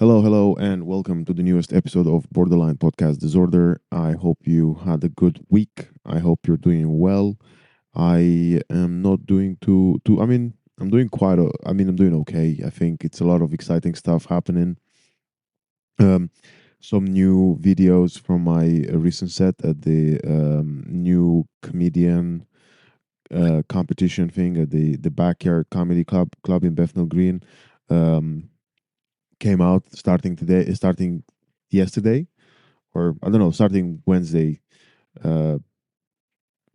Hello, and welcome to the newest episode of Borderline Podcast Disorder. I hope you had a good week. I hope you're doing well. I am not doing too. I'm doing I'm doing okay. I think it's a lot of exciting stuff happening. Um, some new videos from my recent set at the new comedian competition thing at the Backyard Comedy Club in Bethnal Green. Um, Came out starting yesterday, or I don't know, starting Wednesday, uh,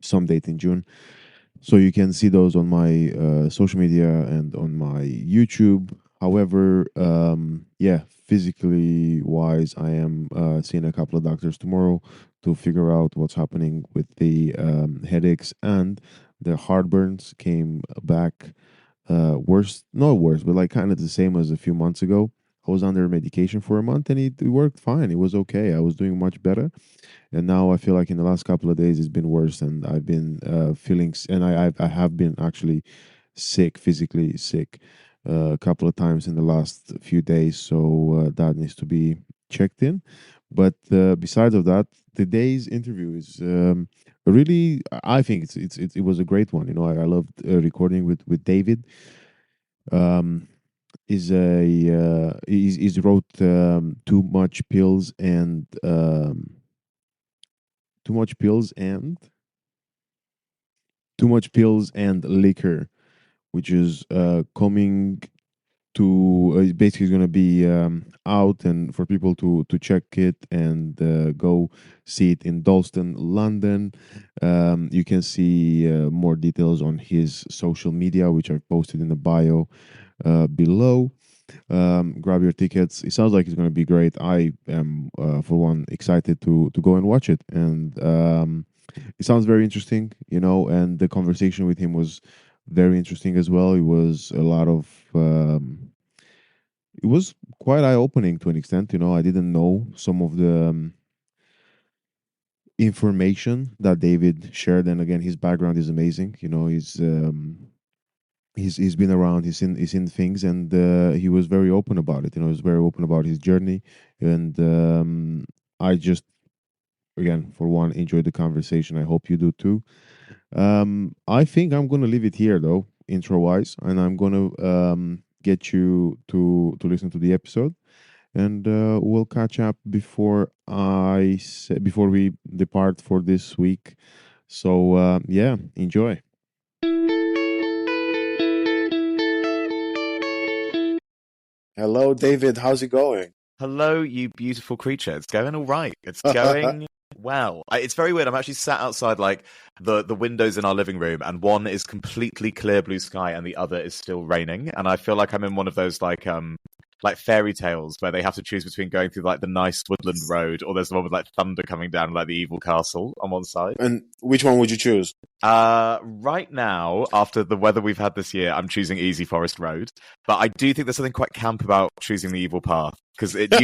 some date in June. So you can see those on my social media and on my YouTube. However, yeah, physically wise, I am seeing a couple of doctors tomorrow to figure out what's happening with the headaches, and the heartburns came back worse, not worse, but like kind of the same as a few months ago. I was under medication for a month and it worked fine. It was okay. I was doing much better. And now I feel like in the last couple of days it's been worse, and I've been and I have been actually sick, physically sick, a couple of times in the last few days. So that needs to be checked in. But besides of that, today's interview is really, I think it was a great one. You know, I loved recording with David. Um, is a is wrote too much pills and too much pills and too much pills and liquor, which is coming to basically going to be out and for people to check it and go see it in Dalston, London. You can see more details on his social media, which I've posted in the bio below. Grab your tickets. It sounds like it's going to be great. I am, for one, excited to go and watch it, and it sounds very interesting, you know. And the conversation with him was very interesting as well. It was a lot of. It was quite eye opening to an extent, you know. I didn't know some of the information that David shared, and again, his background is amazing. You know, he's been around, he's seen things, and he was very open about it. You know, he was very open about his journey, and I just, again, for one, enjoyed the conversation. I hope you do too. I think I'm gonna leave it here though, intro wise, and I'm gonna get you to listen to the episode, and we'll catch up before we depart for this week. So yeah, enjoy. Hello, David. How's it going? Hello, you beautiful creature. It's going all right. It's going well. It's very weird. I'm actually sat outside, like the windows in our living room, and one is completely clear blue sky, and the other is still raining. And I feel like I'm in one of those like fairy tales where they have to choose between going through like the nice woodland road, or there's the one with like thunder coming down, like the evil castle on one side. And which one would you choose? Right now, after the weather we've had this year, I'm choosing Easy Forest Road. But I do think there's something quite camp about choosing the evil path, because it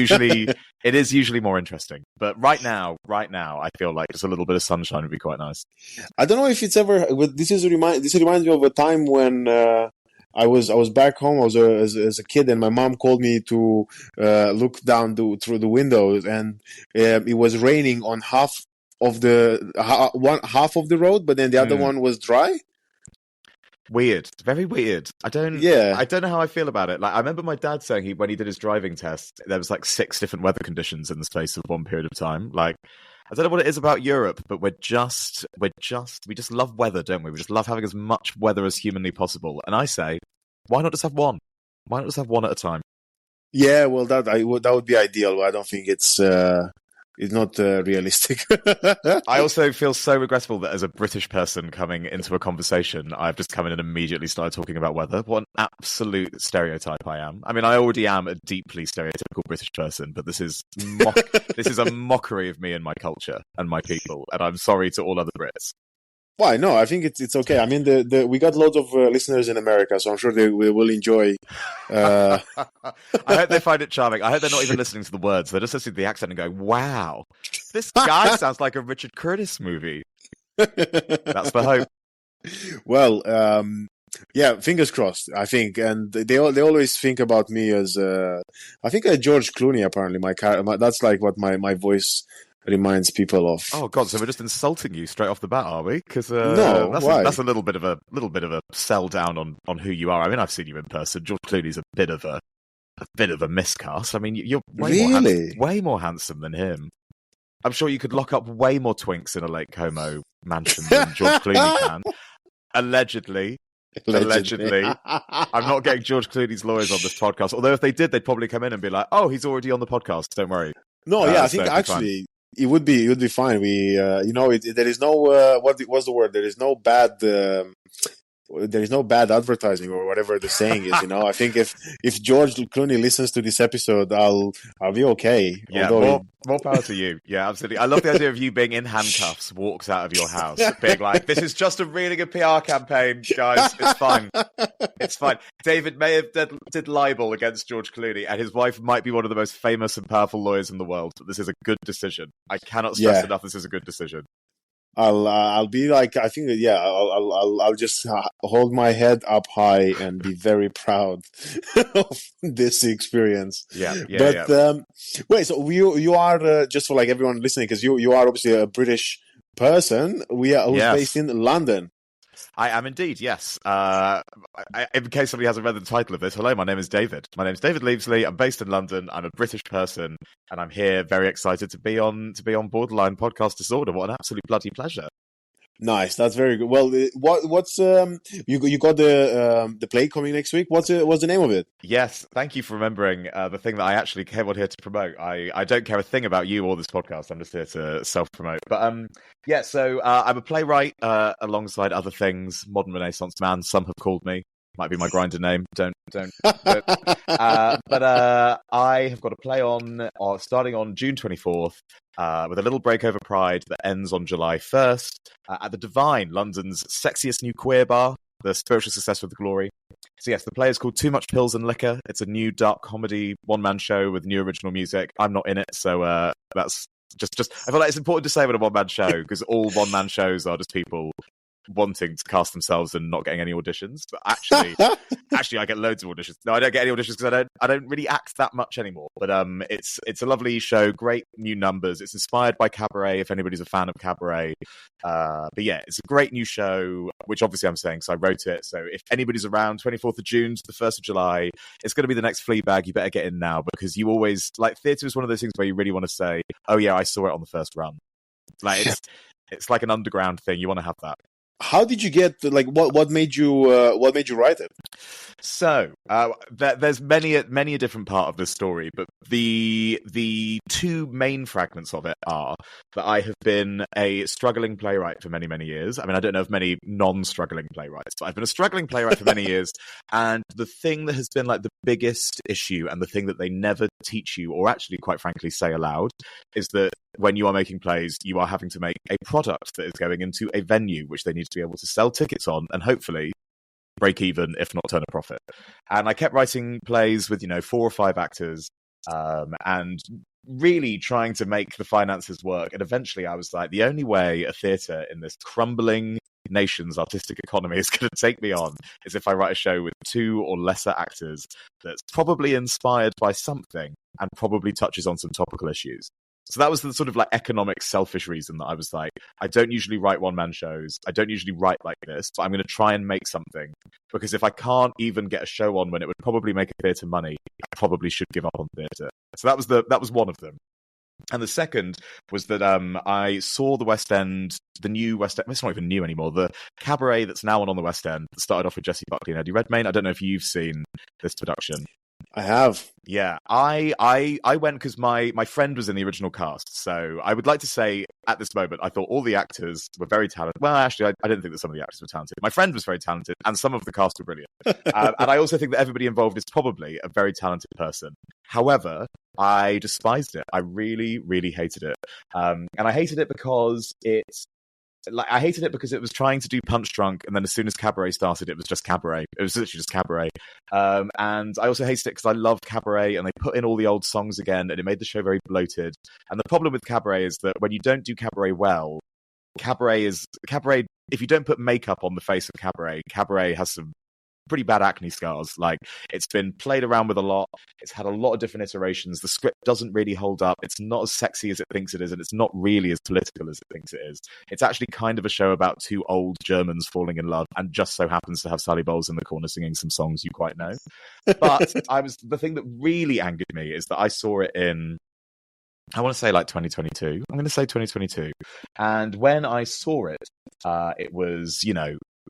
is usually more interesting. But right now, I feel like just a little bit of sunshine would be quite nice. I don't know if it's ever. This reminds me of a time when I was back home. I was as a kid, and my mom called me to look down through the windows, and it was raining on half of one half of the road, but then the other one was dry. Weird, very weird. I don't know how I feel about it. Like, I remember my dad saying when he did his driving test, there was like 6 different weather conditions in the space of one period of time. Like, I don't know what it is about Europe, but we just love weather, don't we? We just love having as much weather as humanly possible. And I say, why not just have one? Why not just have one at a time? Yeah, well, that would be ideal. I don't think it's not realistic. I also feel so regretful that as a British person coming into a conversation, I've just come in and immediately started talking about weather. What an absolute stereotype I am. I mean, I already am a deeply stereotypical British person, but this is a mockery of me and my culture and my people, and I'm sorry to all other Brits. Why? No, I think it's okay. I mean, we got loads of listeners in America, so I'm sure they will enjoy. I hope they find it charming. I hope they're not even listening to the words. They're just listening to the accent and going, wow, this guy sounds like a Richard Curtis movie. That's the hope. Well, Yeah, fingers crossed. I think, and they always think about me as I think George Clooney. Apparently, that's like what my voice reminds people of. Oh God! So we're just insulting you straight off the bat, are we? Because No, why? that's a little bit of a sell down on who you are. I mean, I've seen you in person. George Clooney's a bit of a miscast. I mean, you're way more handsome than him. I'm sure you could lock up way more twinks in a Lake Como mansion than George Clooney can. Allegedly. I'm not getting George Clooney's lawyers on this podcast. Although if they did, they'd probably come in and be like, "Oh, he's already on the podcast. Don't worry." No, I think actually it would be fine. We, there is no what's the word? There is no bad. There is no bad advertising or whatever the saying is. I think if George Clooney listens to this episode, I'll be okay. Yeah, more power to you. Yeah, absolutely. I love the idea of you being in handcuffs, walks out of your house, being like, "This is just a really good PR campaign, guys. It's fine. It's fine." David may have did libel against George Clooney, and his wife might be one of the most famous and powerful lawyers in the world. But this is a good decision. I cannot stress enough. This is a good decision. I'll be like, I think, I'll just hold my head up high and be very proud of this experience. Wait, so you are just for like everyone listening, because you are obviously a British person. Who's based in London. I am indeed, yes. In case somebody hasn't read the title of this, hello, my name is David. My name is David Levesley. I'm based in London. I'm a British person, and I'm here very excited to be on Borderline Podcast Disorder. What an absolute bloody pleasure. Nice, that's very good. Well, what's you got the play coming next week? What's the name of it? Yes, thank you for remembering the thing that I actually came on here to promote. I don't care a thing about you or this podcast. I'm just here to self-promote. But so I'm a playwright alongside other things. Modern Renaissance man, some have called me. Might be my grinder name. Don't. But I have got a play on starting on June 24th. With a little break over Pride that ends on July 1st at the Divine, London's sexiest new queer bar, the spiritual successor of the Glory. So yes, the play is called Too Much Pills and Liquor. It's a new dark comedy one-man show with new original music. I'm not in it, so that's just I feel like it's important to say about a one-man show, because all one-man shows are just people wanting to cast themselves and not getting any auditions. But actually I get loads of auditions. No, I don't get any auditions because I don't really act that much anymore. But it's a lovely show, great new numbers. It's inspired by cabaret, if anybody's a fan of cabaret. But yeah, it's a great new show, which obviously I'm saying because I wrote it. So if anybody's around 24th of June to the 1st of July, it's going to be the next Fleabag. You better get in now, because you always, like, theatre is one of those things where you really want to say, "Oh yeah, I saw it on the first run." Like it's like an underground thing. You want to have that. How did you get what made you write it? So there's many a different part of the story, but the two main fragments of it are that I have been a struggling playwright for many, many years. I mean, I don't know of many non-struggling playwrights, but I've been a struggling playwright for many years. And the thing that has been like the biggest issue, and the thing that they never teach you, or actually quite frankly say aloud, is that when you are making plays, you are having to make a product that is going into a venue, which they need to be able to sell tickets on and hopefully break even, if not turn a profit. And I kept writing plays with 4 or 5 actors, and really trying to make the finances work. And eventually I was like, the only way a theatre in this crumbling nation's artistic economy is going to take me on is if I write a show with 2 or lesser actors that's probably inspired by something and probably touches on some topical issues. So that was the sort of like economic, selfish reason that I was like, I don't usually write one-man shows. I don't usually write like this, but I'm going to try and make something. Because if I can't even get a show on when it would probably make a theatre money, I probably should give up on theatre. So that was one of them. And the second was that I saw the West End, the new West End, it's not even new anymore, the cabaret that's now on the West End, that started off with Jessie Buckley and Eddie Redmayne. I don't know if you've seen this production. I have. Yeah, I went because my friend was in the original cast. So I would like to say at this moment, I thought all the actors were very talented. Well, actually, I didn't think that some of the actors were talented. My friend was very talented, and some of the cast were brilliant. And I also think that everybody involved is probably a very talented person. However, I despised it. I really, really hated it. And I hated it because I hated it because it was trying to do Punch Drunk, and then as soon as Cabaret started, it was just Cabaret. It was literally just Cabaret. And I also hated it because I love Cabaret, and they put in all the old songs again, and it made the show very bloated. And the problem with Cabaret is that when you don't do Cabaret well, Cabaret, if you don't put makeup on the face of Cabaret has some pretty bad acne scars. Like, it's been played around with a lot. It's had a lot of different iterations. The script doesn't really hold up. It's not as sexy as it thinks it is, and it's not really as political as it thinks it is. It's actually kind of a show about two old Germans falling in love, and just so happens to have Sally Bowles in the corner singing some songs you quite know. But the thing that really angered me is that I saw it in, I want to say like 2022. I'm going to say 2022. And when I saw it, it was,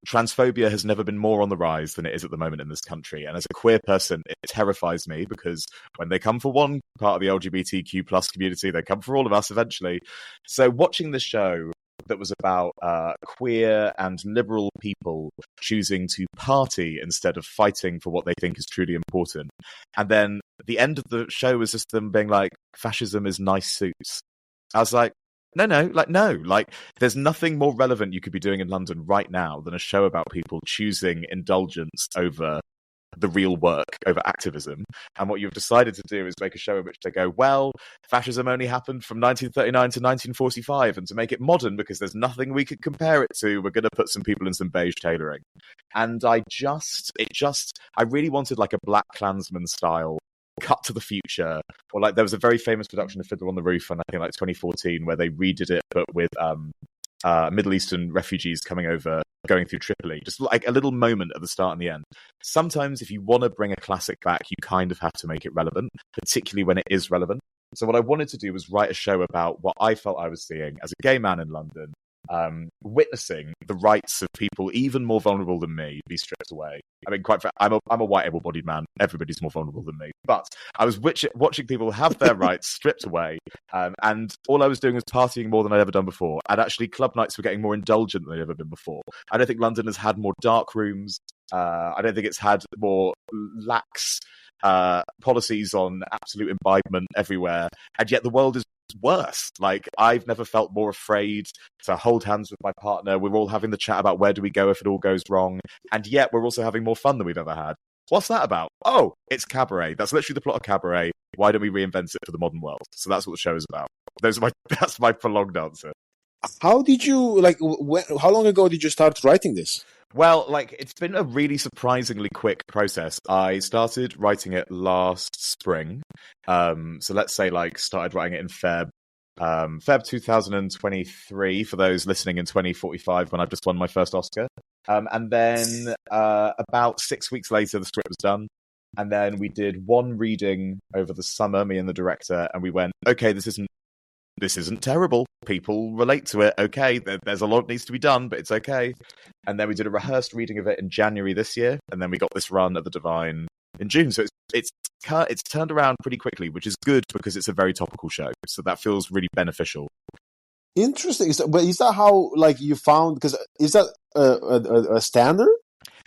transphobia has never been more on the rise than it is at the moment in this country. And as a queer person, it terrifies me, because when they come for one part of the LGBTQ plus community, they come for all of us eventually. So watching this show that was about queer and liberal people choosing to party instead of fighting for what they think is truly important. And then the end of the show was just them being like, fascism is nice suits. I was like, no, there's nothing more relevant you could be doing in London right now than a show about people choosing indulgence over the real work, over activism. And what you've decided to do is make a show in which they go, well, fascism only happened from 1939 to 1945, and to make it modern, because there's nothing we could compare it to, we're going to put some people in some beige tailoring. And I really wanted like a Black Klansman style cut to the future, or like there was a very famous production of Fiddler on the Roof, and I think like 2014, where they redid it but with Middle Eastern refugees coming over, going through Tripoli, just like a little moment at the start and the end. Sometimes if you want to bring a classic back, you kind of have to make it relevant, particularly when it is relevant. So what I wanted to do was write a show about what I felt I was seeing as a gay man in London, witnessing the rights of people even more vulnerable than me be stripped away. I mean, quite frankly, I'm a white able-bodied man. Everybody's more vulnerable than me. But I was watching people have their rights stripped away, and all I was doing was partying more than I'd ever done before. And actually, club nights were getting more indulgent than they'd ever been before. I don't think London has had more dark rooms. I don't think it's had more lax policies on absolute imbibement everywhere. And yet the world is worse. Like, I've never felt more afraid to hold hands with my partner. We're all having the chat about where do we go if it all goes wrong, and yet we're also having more fun than we've ever had. What's that about? Oh, it's Cabaret. That's literally the plot of Cabaret. Why don't we reinvent it for the modern world? So that's what the show is about. That's my prolonged answer. How did you how long ago did you start writing this? Well, it's been a really surprisingly quick process. I started writing it last spring. So let's say started writing it in Feb 2023, for those listening in 2045 when I've just won my first Oscar. And then about 6 weeks later, the script was done. And then we did one reading over the summer, me and the director, and we went, okay, this isn't terrible. People relate to it. Okay, there's a lot that needs to be done, but it's okay. And then we did a rehearsed reading of it in January this year, and then we got this run at the Divine in June. So it's turned around pretty quickly, which is good because it's a very topical show. So that feels really beneficial. Interesting. But is that how you found? Because is that a standard?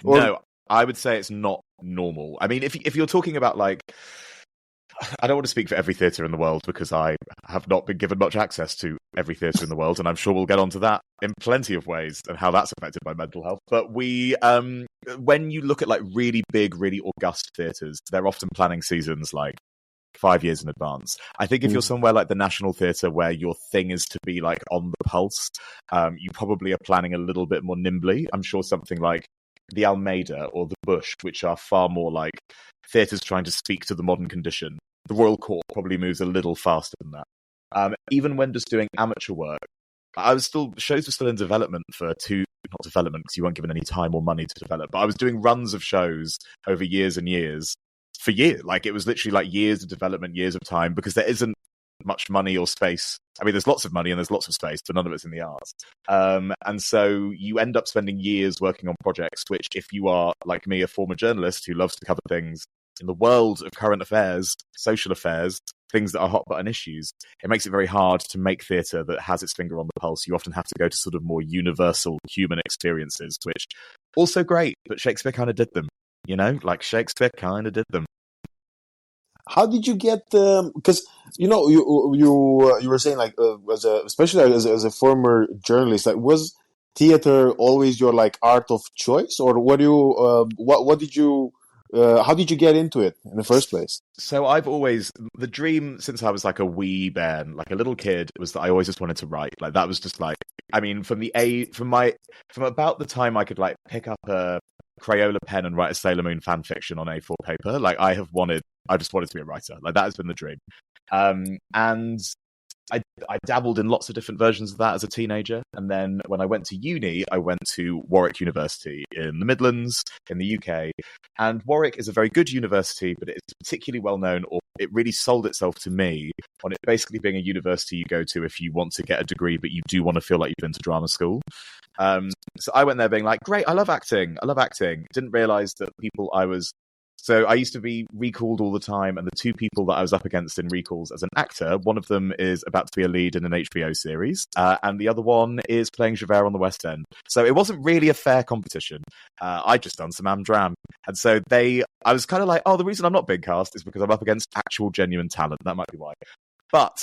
Or? No, I would say it's not normal. I mean, if you're talking about I don't want to speak for every theatre in the world, because I have not been given much access to every theatre in the world, and I'm sure we'll get onto that in plenty of ways and how that's affected my mental health. But when you look at really big, really august theatres, they're often planning seasons 5 years in advance. I think if you're somewhere like the National Theatre, where your thing is to be on the pulse, you probably are planning a little bit more nimbly. I'm sure something like the Almeida or the Bush, which are far more theatres trying to speak to the modern condition. The Royal Court probably moves a little faster than that. Even when just doing amateur work, shows were still in development not development because you weren't given any time or money to develop, but I was doing runs of shows over years and years for years. It was literally years of development, years of time, because there isn't much money or space. I mean, there's lots of money and there's lots of space, but none of it's in the arts. And so you end up spending years working on projects, which, if you are, like me, a former journalist who loves to cover things in the world of current affairs, social affairs, things that are hot button issues, it makes it very hard to make theatre that has its finger on the pulse. You often have to go to sort of more universal human experiences, which also great, but Shakespeare kind of did them, Shakespeare kind of did them. How did you get because you were saying especially as a former journalist, was theater always your art of choice, or what do you what did you how did you get into it in the first place? So I've always, the dream since I was a wee bairn, a little kid, was that I always just wanted to write. That was just from about the time I could pick up a Crayola pen and write a Sailor Moon fan fiction on A4 paper. Like I just wanted to be a writer. Like that has been the dream. And I dabbled in lots of different versions of that as a teenager. And then when I went to uni, I went to Warwick University in the Midlands in the UK. And Warwick is a very good university, but it's particularly well known, or it really sold itself to me on it basically being a university you go to if you want to get a degree, but you do want to feel like you've been to drama school. So I went there being like, great, I love acting. Didn't realize that So I used to be recalled all the time, and the two people that I was up against in recalls as an actor, one of them is about to be a lead in an HBO series, and the other one is playing Javert on the West End. So it wasn't really a fair competition. I'd just done some Amdram. And so I was kind of like, oh, the reason I'm not being cast is because I'm up against actual genuine talent. That might be why. But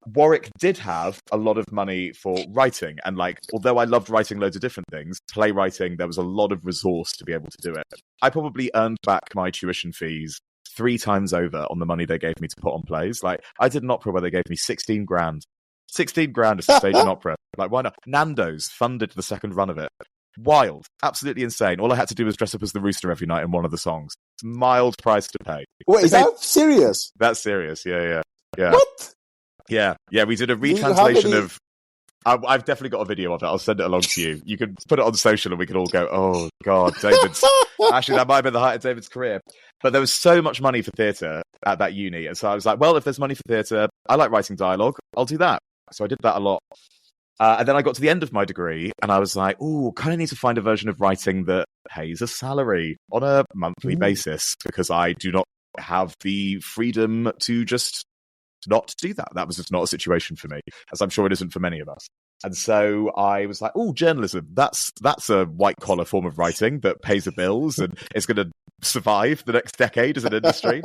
Warwick did have a lot of money for writing. And like, although I loved writing loads of different things, playwriting, there was a lot of resource to be able to do it. I probably earned back my tuition fees 3 times over on the money they gave me to put on plays. Like, I did an opera where they gave me 16 grand. 16 grand to stage an opera. Like, why not? Nando's funded the second run of it. Wild. Absolutely insane. All I had to do was dress up as the rooster every night in one of the songs. It's a mild price to pay. Wait, is that serious? That's serious, yeah. What? Yeah, we did a retranslation of... I've definitely got a video of it. I'll send it along to you. You can put it on social and we can all go, oh, God, David's... Actually, that might have been the height of David's career. But there was so much money for theatre at that uni. And so I was like, well, if there's money for theatre, I like writing dialogue. I'll do that. So I did that a lot. And then I got to the end of my degree and I was like, ooh, kind of need to find a version of writing that pays a salary on a monthly basis, because I do not have the freedom to just not do that. That was just not a situation for me, as I'm sure it isn't for many of us. And so I was like, oh, journalism, that's a white-collar form of writing that pays the bills and is going to survive the next decade as an industry.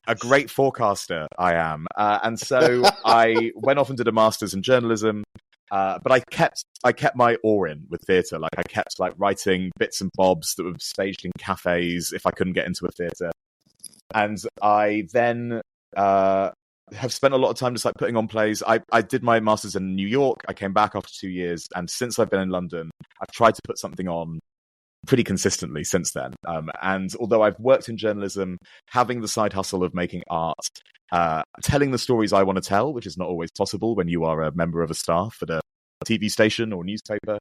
A great forecaster I am. And so I went off and did a master's in journalism. But I kept my oar in with theatre. Like I kept like writing bits and bobs that were staged in cafes if I couldn't get into a theatre. And I then have spent a lot of time just like putting on plays. I did my master's in New York. I came back after 2 years, and since I've been in London, I've tried to put something on pretty consistently since then. And although I've worked in journalism, having the side hustle of making art, telling the stories I want to tell, which is not always possible when you are a member of a staff at a TV station or newspaper,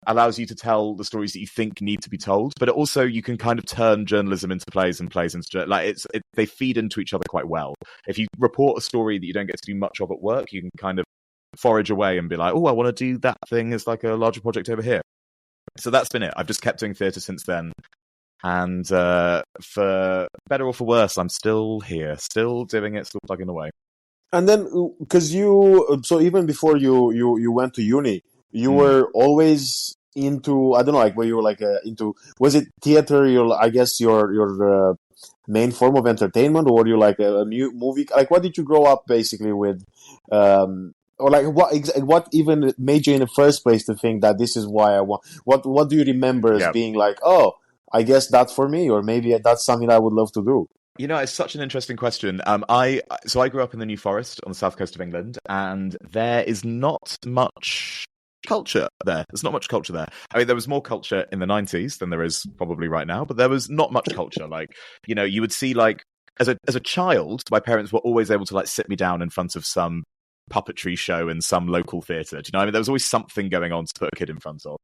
allows you to tell the stories that you think need to be told. But it also, you can kind of turn journalism into plays and plays into they feed into each other quite well. If you report a story that you don't get to do much of at work, you can kind of forage away and be like, oh, I want to do that thing as like a larger project over here. So that's been it. I've just kept doing theatre since then. And for better or for worse, I'm still here, still doing it, still plugging away. And then, because so even before you went to uni, you were always into, I don't know, like where you were like into, was it theater? I guess your main form of entertainment, or were you like a movie? Like, what did you grow up basically with? Or like what even made you in the first place to think that this is why I want? What do you remember as being like, oh, I guess that's for me, or maybe that's something I would love to do? You know, it's such an interesting question. I grew up in the New Forest on the south coast of England, and there is not much culture there. There's not much culture there. I mean, there was more culture in the 90s than there is probably right now, but there was not much culture. Like, you know, you would see like as a child, my parents were always able to like sit me down in front of some puppetry show in some local theatre. Do you know what I mean? There was always something going on to put a kid in front of.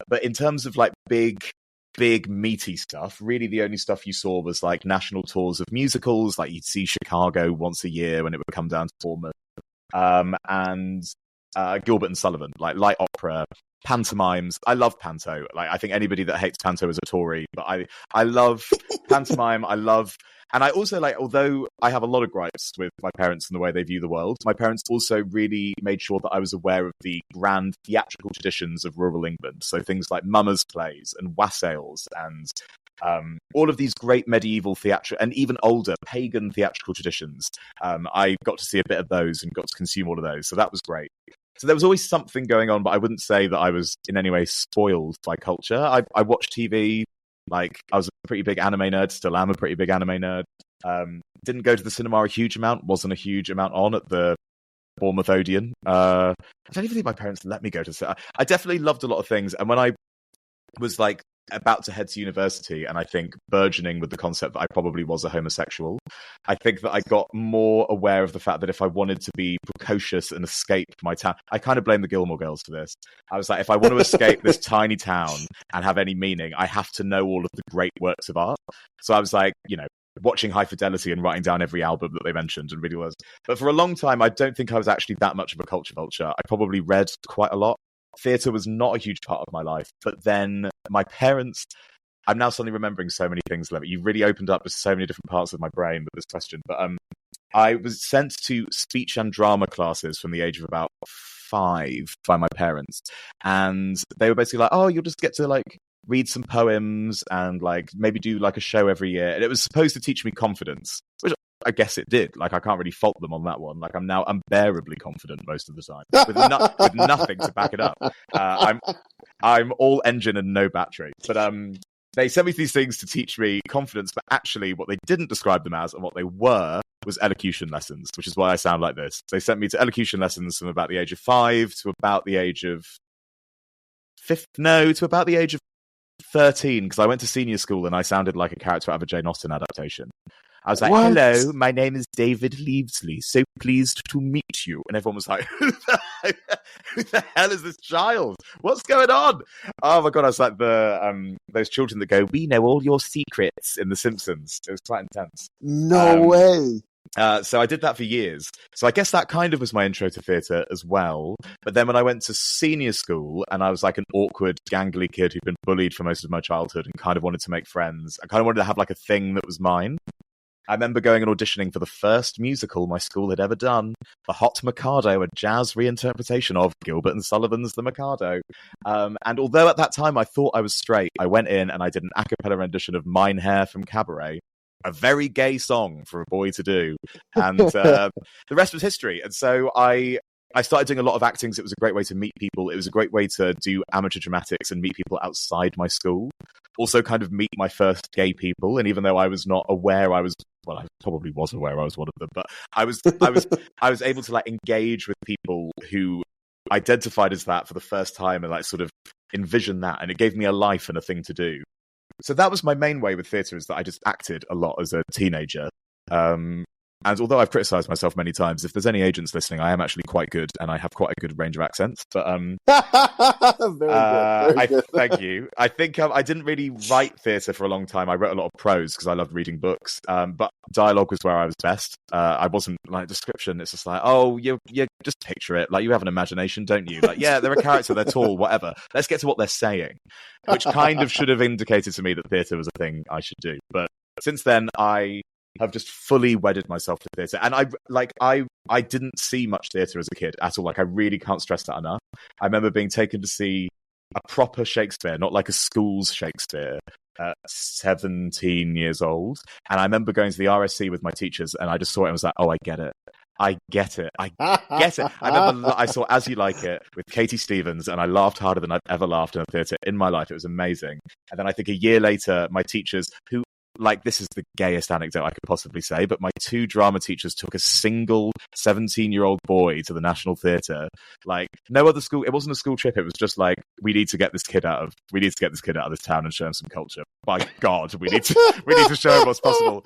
But in terms of like big meaty stuff, really the only stuff you saw was like national tours of musicals. Like you'd see Chicago once a year when it would come down to Bournemouth, and Gilbert and Sullivan, like light opera, pantomimes. I love panto. Like I think anybody that hates panto is a Tory, but I love pantomime. And I also like, although I have a lot of gripes with my parents and the way they view the world, my parents also really made sure that I was aware of the grand theatrical traditions of rural England. So things like mummers' plays and wassails and all of these great medieval theatrical and even older pagan theatrical traditions. I got to see a bit of those and got to consume all of those. So that was great. So there was always something going on, but I wouldn't say that I was in any way spoiled by culture. I watched TV. Like, I was a pretty big anime nerd, still am a pretty big anime nerd. Didn't go to the cinema a huge amount, wasn't a huge amount on at the Bournemouth Odeon. I don't even think my parents let me go to cinema. I definitely loved a lot of things, and when I was like about to head to university, and I think burgeoning with the concept that I probably was a homosexual. I think that I got more aware of the fact that if I wanted to be precocious and escape my town, I kind of blame the Gilmore Girls for this. I was like, if I want to escape this tiny town and have any meaning, I have to know all of the great works of art. So I was like, watching High Fidelity and writing down every album that they mentioned and reading those. But for a long time, I don't think I was actually that much of a culture vulture. I probably read quite a lot. Theatre was not a huge part of my life. But then my parents, I'm now suddenly remembering so many things, Levy. You really opened up so many different parts of my brain with this question. But I was sent to speech and drama classes from the age of about 5 by my parents. And they were basically like, oh, you'll just get to like read some poems and like maybe do like a show every year. And it was supposed to teach me confidence, which I guess it did. Like, I can't really fault them on that one. Like, I'm now unbearably confident most of the time with nothing to back it up. I'm all engine and no battery. But they sent me these things to teach me confidence, but actually what they didn't describe them as and what they were was elocution lessons, which is why I sound like this. They sent me to elocution lessons from about the age of 5 to about the age of 13, because I went to senior school and I sounded like a character out of a Jane Austen adaptation. I was like, what? Hello, my name is David Levesley. So pleased to meet you. And everyone was like, who the hell is this child? What's going on? Oh my God, I was like those children that go, we know all your secrets in The Simpsons. It was quite intense. No way. So I did that for years. So I guess that kind of was my intro to theatre as well. But then when I went to senior school and I was like an awkward, gangly kid who'd been bullied for most of my childhood and kind of wanted to make friends, I kind of wanted to have like a thing that was mine. I remember going and auditioning for the first musical my school had ever done, The Hot Mikado, a jazz reinterpretation of Gilbert and Sullivan's The Mikado. And although at that time I thought I was straight, I went in and I did an a cappella rendition of Mine Hair from Cabaret, a very gay song for a boy to do. And the rest was history. And so I started doing a lot of acting. It was a great way to meet people. It was a great way to do amateur dramatics and meet people outside my school. Also kind of meet my first gay people. And even though I was not aware I probably was aware I was one of them, but I was able to like engage with people who identified as that for the first time and like sort of envision that. And it gave me a life and a thing to do. So that was my main way with theatre, is that I just acted a lot as a teenager. And although I've criticised myself many times, if there's any agents listening, I am actually quite good, and I have quite a good range of accents. But very good. Thank you. I think I didn't really write theatre for a long time. I wrote a lot of prose because I loved reading books. But dialogue was where I was best. I wasn't like description. It's just like, oh, you just picture it. Like, you have an imagination, don't you? Like, yeah, they're a character, they're tall, whatever. Let's get to what they're saying, which kind of should have indicated to me that theatre was a thing I should do. But since then, I have just fully wedded myself to theatre. And I didn't see much theatre as a kid at all. Like, I really can't stress that enough. I remember being taken to see a proper Shakespeare, not like a school's Shakespeare, at 17 years old. And I remember going to the RSC with my teachers, and I just saw it and was like, oh, I get it. I get it. I remember I saw As You Like It with Katie Stevens, and I laughed harder than I've ever laughed in a theatre in my life. It was amazing. And then I think a year later, my teachers, who, like, this is the gayest anecdote I could possibly say, but my 2 drama teachers took a single 17-year-old boy to the National Theatre. Like, no other school, it wasn't a school trip, it was just like, we need to get this kid out of this town and show him some culture. By God, we need to show him what's possible.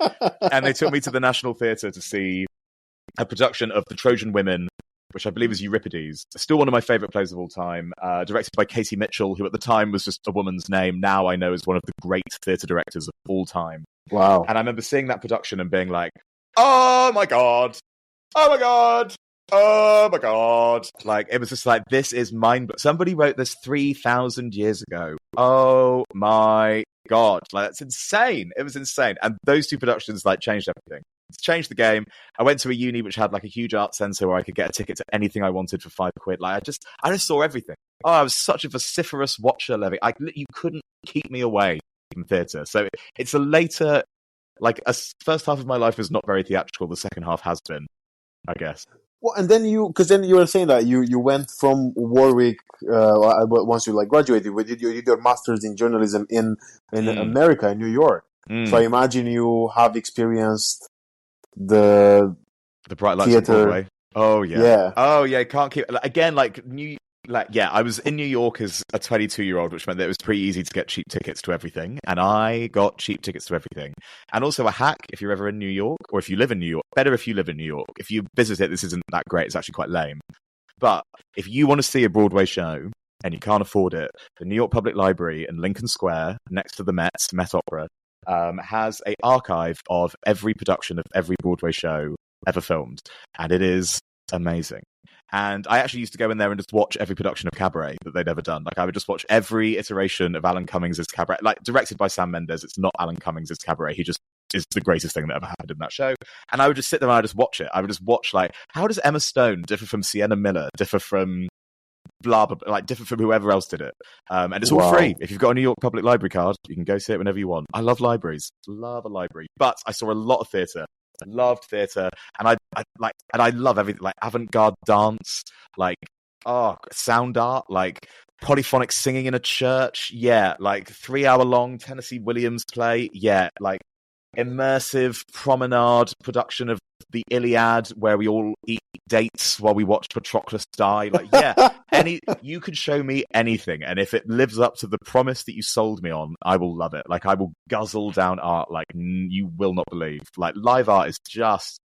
And they took me to the National Theatre to see a production of The Trojan Women, which I believe is Euripides. Still one of my favourite plays of all time, directed by Katie Mitchell, who at the time was just a woman's name. Now I know is one of the great theatre directors of all time. Wow. And I remember seeing that production and being like, oh my God, oh my God, oh my God. Like, it was just like, this is mind. Somebody wrote this 3,000 years ago. Oh my God. Like, that's insane. It was insane. And those 2 productions like changed everything. It's changed the game. I went to a uni which had like a huge art centre where I could get a ticket to anything I wanted for £5. Like, I just saw everything. Oh, I was such a vociferous watcher, Levy. You couldn't keep me away from theatre. So it's a later, like, a first half of my life is not very theatrical. The second half has been, I guess. Well, and then you were saying that you went from Warwick once you like graduated. You did your master's in journalism in America, in New York. So I imagine you have experienced the bright lights theater. of Broadway. Oh yeah. Oh yeah. Can't keep again. Like I was in New York as a 22-year-old, which meant that it was pretty easy to get cheap tickets to everything. And I got cheap tickets to everything. And also a hack, if you're ever in New York, or if you live in New York, better if you live in New York. If you visit it, this isn't that great. It's actually quite lame. But if you want to see a Broadway show and you can't afford it, the New York Public Library in Lincoln Square, next to the Met Opera, has an archive of every production of every Broadway show ever filmed. And it is amazing. And I actually used to go in there and just watch every production of Cabaret that they'd ever done. Like, I would just watch every iteration of Alan Cummings' Cabaret, like directed by Sam Mendes. It's not Alan Cummings' Cabaret. He just is the greatest thing that ever happened in that show. And I would just sit there and I'd just watch it. I would just watch, like, how does Emma Stone differ from Sienna Miller, differ from blah, blah, blah, like, differ from whoever else did it. And it's all free. If you've got a New York Public Library card, you can go see it whenever you want. I love libraries. Love a library. But I saw a lot of theatre. I loved theatre, and I love everything, like avant-garde dance, like sound art, like polyphonic singing in a church, like 3-hour long Tennessee Williams play, like immersive promenade production of the Iliad where we all eat dates while we watch Patroclus die. Like, you could show me anything, and if it lives up to the promise that you sold me on, I will love it. Like, I will guzzle down art like you will not believe. Like, live art is just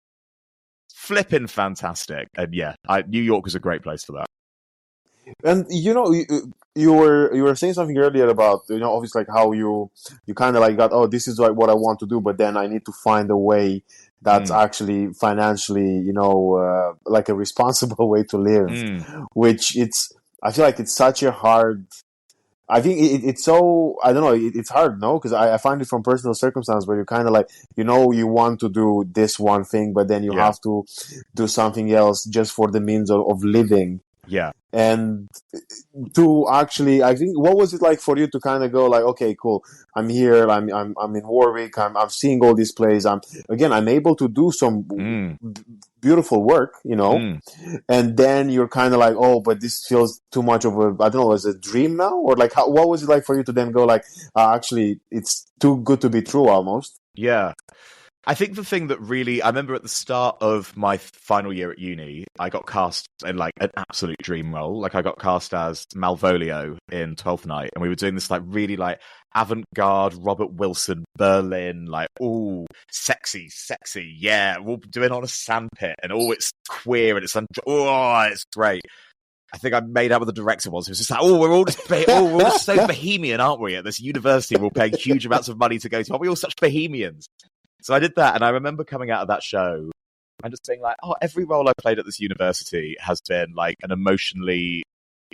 flipping fantastic, and New York is a great place for that. And you were saying something earlier about, obviously, like how you kind of like got, this is like what I want to do, but then I need to find a way that's actually financially, like a responsible way to live, which I feel like it's such a hard, I think it's so, I don't know, it's hard, no? Because I find it from personal circumstance where you're kind of like, you want to do this one thing, but then you have to do something else just for the means of living. Yeah. And to actually, I think, what was it like for you to kind of go like, okay, cool, I'm here, I'm in Warwick, I'm seeing all these plays, I'm able to do some beautiful work, and then you're kind of like, oh, but this feels too much of a, I don't know, is it a dream now? Or like, what was it like for you to then go like, actually, it's too good to be true almost? Yeah. I think the thing that really, I remember at the start of my final year at uni, I got cast in like an absolute dream role. Like, I got cast as Malvolio in 12th Night, and we were doing this like really like avant-garde Robert Wilson Berlin, like, ooh, sexy, we'll do it on a sandpit, and it's queer and it's great. I think I made out with the director was. It was just like, we're all just so bohemian, aren't we? At this university, we're paying huge amounts of money to go to. Are we all such bohemians? So I did that, and I remember coming out of that show and just being like, every role I played at this university has been like an emotionally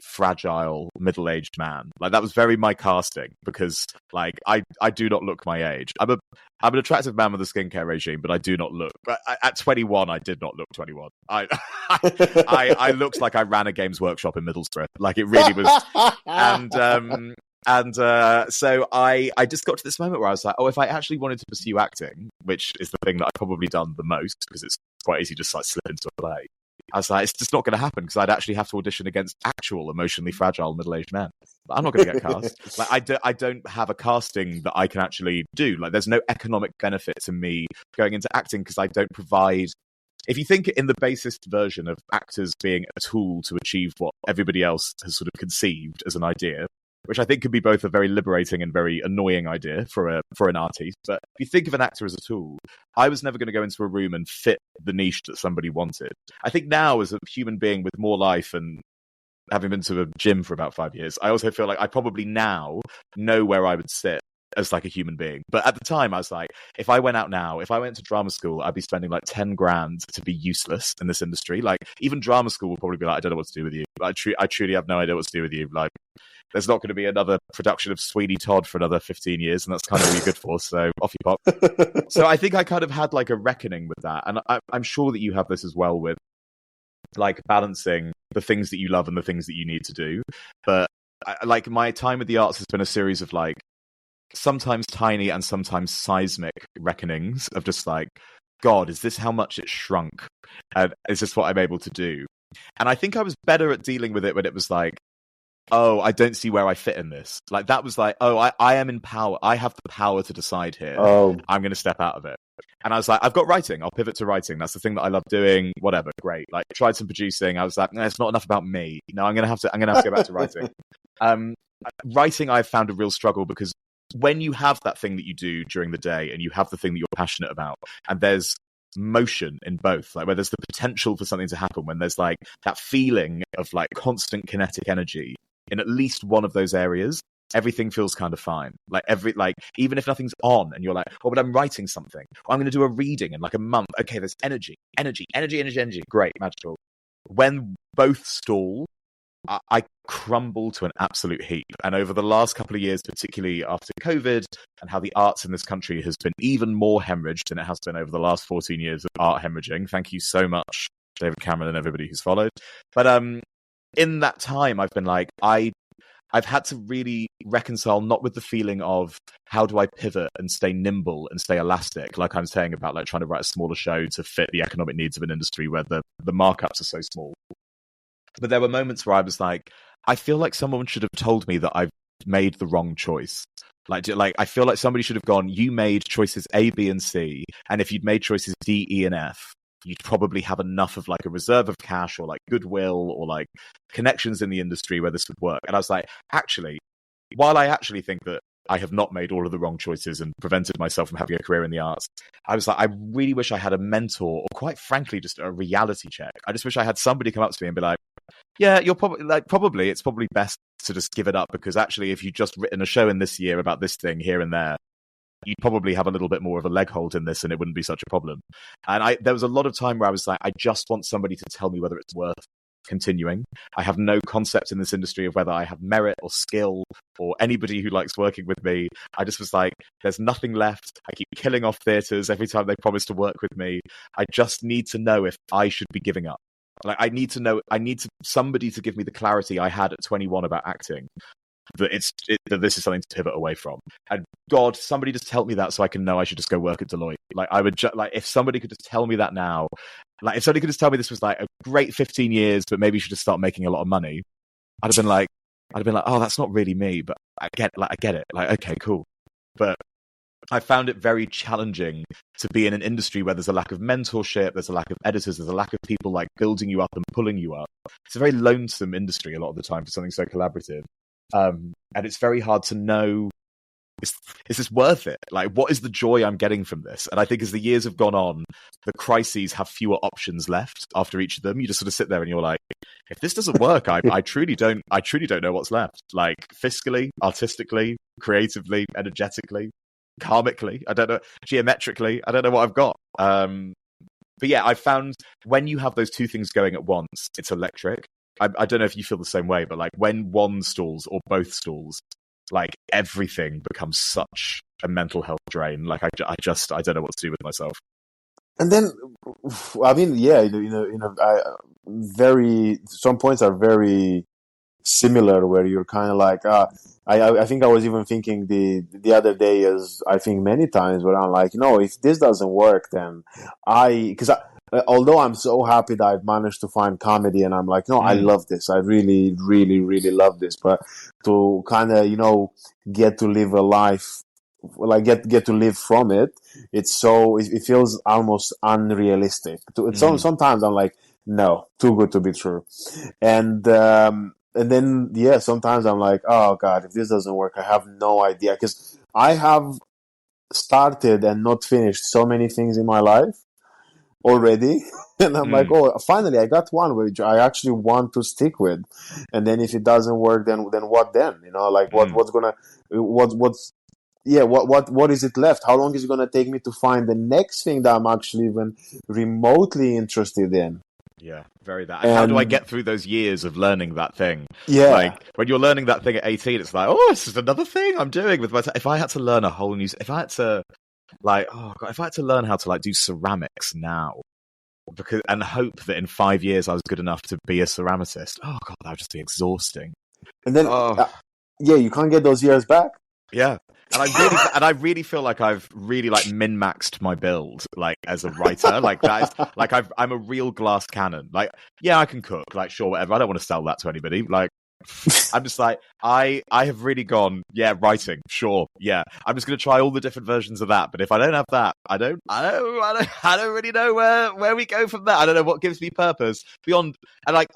fragile middle-aged man. Like, that was very my casting, because like I do not look my age. I'm an attractive man with a skincare regime, but I do not look. At 21, I did not look 21. I looked like I ran a Games Workshop in Middlesbrough. Like, it really was. And so I just got to this moment where I was like, if I actually wanted to pursue acting, which is the thing that I've probably done the most, because it's quite easy to just like slip into a play, I was like, it's just not going to happen, because I'd actually have to audition against actual emotionally fragile middle-aged men. I'm not going to get cast. Like, I don't have a casting that I can actually do. Like, there's no economic benefit to me going into acting, because I don't provide. If you think in the basest version of actors being a tool to achieve what everybody else has sort of conceived as an idea, which I think could be both a very liberating and very annoying idea for an artist. But if you think of an actor as a tool, I was never going to go into a room and fit the niche that somebody wanted. I think now, as a human being with more life and having been to a gym for about 5 years, I also feel like I probably now know where I would sit as like a human being. But at the time, I was like, if I went to drama school, I'd be spending like 10 grand to be useless in this industry. Like, even drama school will probably be like, I don't know what to do with you. I truly have no idea what to do with you. Like, there's not going to be another production of Sweeney Todd for another 15 years, and that's kind of what you're good for, so off you pop. So I think I kind of had like a reckoning with that, and I'm sure that you have this as well, with like balancing the things that you love and the things that you need to do. But like, my time with the arts has been a series of like sometimes tiny and sometimes seismic reckonings of just like, God, is this how much it shrunk? And is this what I'm able to do? And I think I was better at dealing with it when it was like, oh, I don't see where I fit in this. Like that was like, oh, I am in power. I have the power to decide here. Oh, I'm going to step out of it. And I was like, I've got writing. I'll pivot to writing. That's the thing that I love doing. Whatever, great. Like tried some producing. I was like, no, it's not enough about me. No, I'm gonna have to go back to writing. Writing, I've found a real struggle because when you have that thing that you do during the day and you have the thing that you're passionate about, and there's motion in both, like where there's the potential for something to happen, when there's like that feeling of like constant kinetic energy in at least one of those areas, everything feels kind of fine. Like even if nothing's on and you're like, oh, but I'm writing something, or I'm going to do a reading in like a month. Okay, there's energy. Great, magical. When both stall, I crumble to an absolute heap. And over the last couple of years, particularly after COVID and how the arts in this country has been even more hemorrhaged than it has been over the last 14 years of art hemorrhaging. Thank you so much, David Cameron and everybody who's followed. But in that time, I've been like, I've had to really reconcile not with the feeling of how do I pivot and stay nimble and stay elastic, like I'm saying about like trying to write a smaller show to fit the economic needs of an industry where the markups are so small. But there were moments where I was like, I feel like someone should have told me that I've made the wrong choice. Like I feel like somebody should have gone, you made choices A, B, and C, and if you'd made choices D, E, and F, you'd probably have enough of like a reserve of cash or like goodwill or like connections in the industry where this would work. And I was like, actually, while I actually think that I have not made all of the wrong choices and prevented myself from having a career in the arts, I was like, I really wish I had a mentor, or quite frankly, just a reality check. I just wish I had somebody come up to me and be like, yeah, you're probably it's probably best to just give it up, because actually if you just written a show in this year about this thing here and there, you'd probably have a little bit more of a leg hold in this and it wouldn't be such a problem. And there was a lot of time where I was like, I just want somebody to tell me whether it's worth continuing. I have no concept in this industry of whether I have merit or skill or anybody who likes working with me. I just was like, there's nothing left. I keep killing off theatres every time they promise to work with me. I just need to know if I should be giving up. Like I need somebody to give me the clarity I had at 21 about acting, that that this is something to pivot away from. And God, somebody just tell me that so I can know I should just go work at Deloitte. Like I would like if somebody could just tell me that now. Like if somebody could just tell me this was like a great 15 years, but maybe you should just start making a lot of money. I'd have been like, oh, that's not really me, but I get it. Like, okay, cool. But I found it very challenging to be in an industry where there's a lack of mentorship, there's a lack of editors, there's a lack of people like building you up and pulling you up. It's a very lonesome industry a lot of the time for something so collaborative. And it's very hard to know, is this worth it? Like, what is the joy I'm getting from this? And I think as the years have gone on, the crises have fewer options left after each of them. You just sort of sit there and you're like, if this doesn't work, I truly don't know what's left. Like fiscally, artistically, creatively, energetically, karmically, I don't know, geometrically, I don't know what I've got. But yeah, I found when you have those two things going at once, it's electric. I don't know if you feel the same way, but like when one stalls or both stalls, like everything becomes such a mental health drain. Like I don't know what to do with myself. And then, I mean, yeah, some points are very similar where you're kind of like, I think I was even thinking the other day, as I think many times, where I'm like, if this doesn't work, then although I'm so happy that I've managed to find comedy and I'm like, I love this. I really, really, really love this. But to kind of, get to live a life, like get to live from it, it feels almost unrealistic. Sometimes I'm like, no, too good to be true. And then, yeah, sometimes I'm like, oh God, if this doesn't work, I have no idea. Because I have started and not finished so many things in my life already. And I'm like, oh, finally, I got one which I actually want to stick with. And then if it doesn't work, then what then? Like what is it left? How long is it going to take me to find the next thing that I'm actually even remotely interested in? Yeah, very that. And how do I get through those years of learning that thing? Yeah. Like when you're learning that thing at 18, it's like, oh, this is another thing I'm doing with myself. If I had to learn a whole new, if I had to learn how to like do ceramics now, and hope that in 5 years I was good enough to be a ceramicist, oh God, that would just be exhausting. And then, you can't get those years back. Yeah. And I really feel like I've really like min-maxed my build, like as a writer, like that is like I'm a real glass cannon. Like, yeah, I can cook, like sure, whatever. I don't want to sell that to anybody. Like, I'm just like, I have really gone, yeah, writing, sure, yeah. I'm just going to try all the different versions of that. But if I don't have that, I don't really know where we go from there. I don't know what gives me purpose beyond. And like,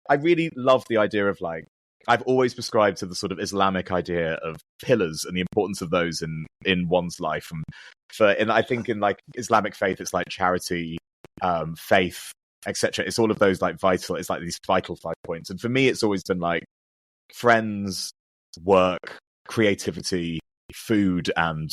I really love the idea of like, I've always prescribed to the sort of Islamic idea of pillars and the importance of those in one's life. And I think in like Islamic faith, it's like charity, faith, etc. It's all of those like vital. It's like these vital 5 points. And for me, it's always been like friends, work, creativity, food, and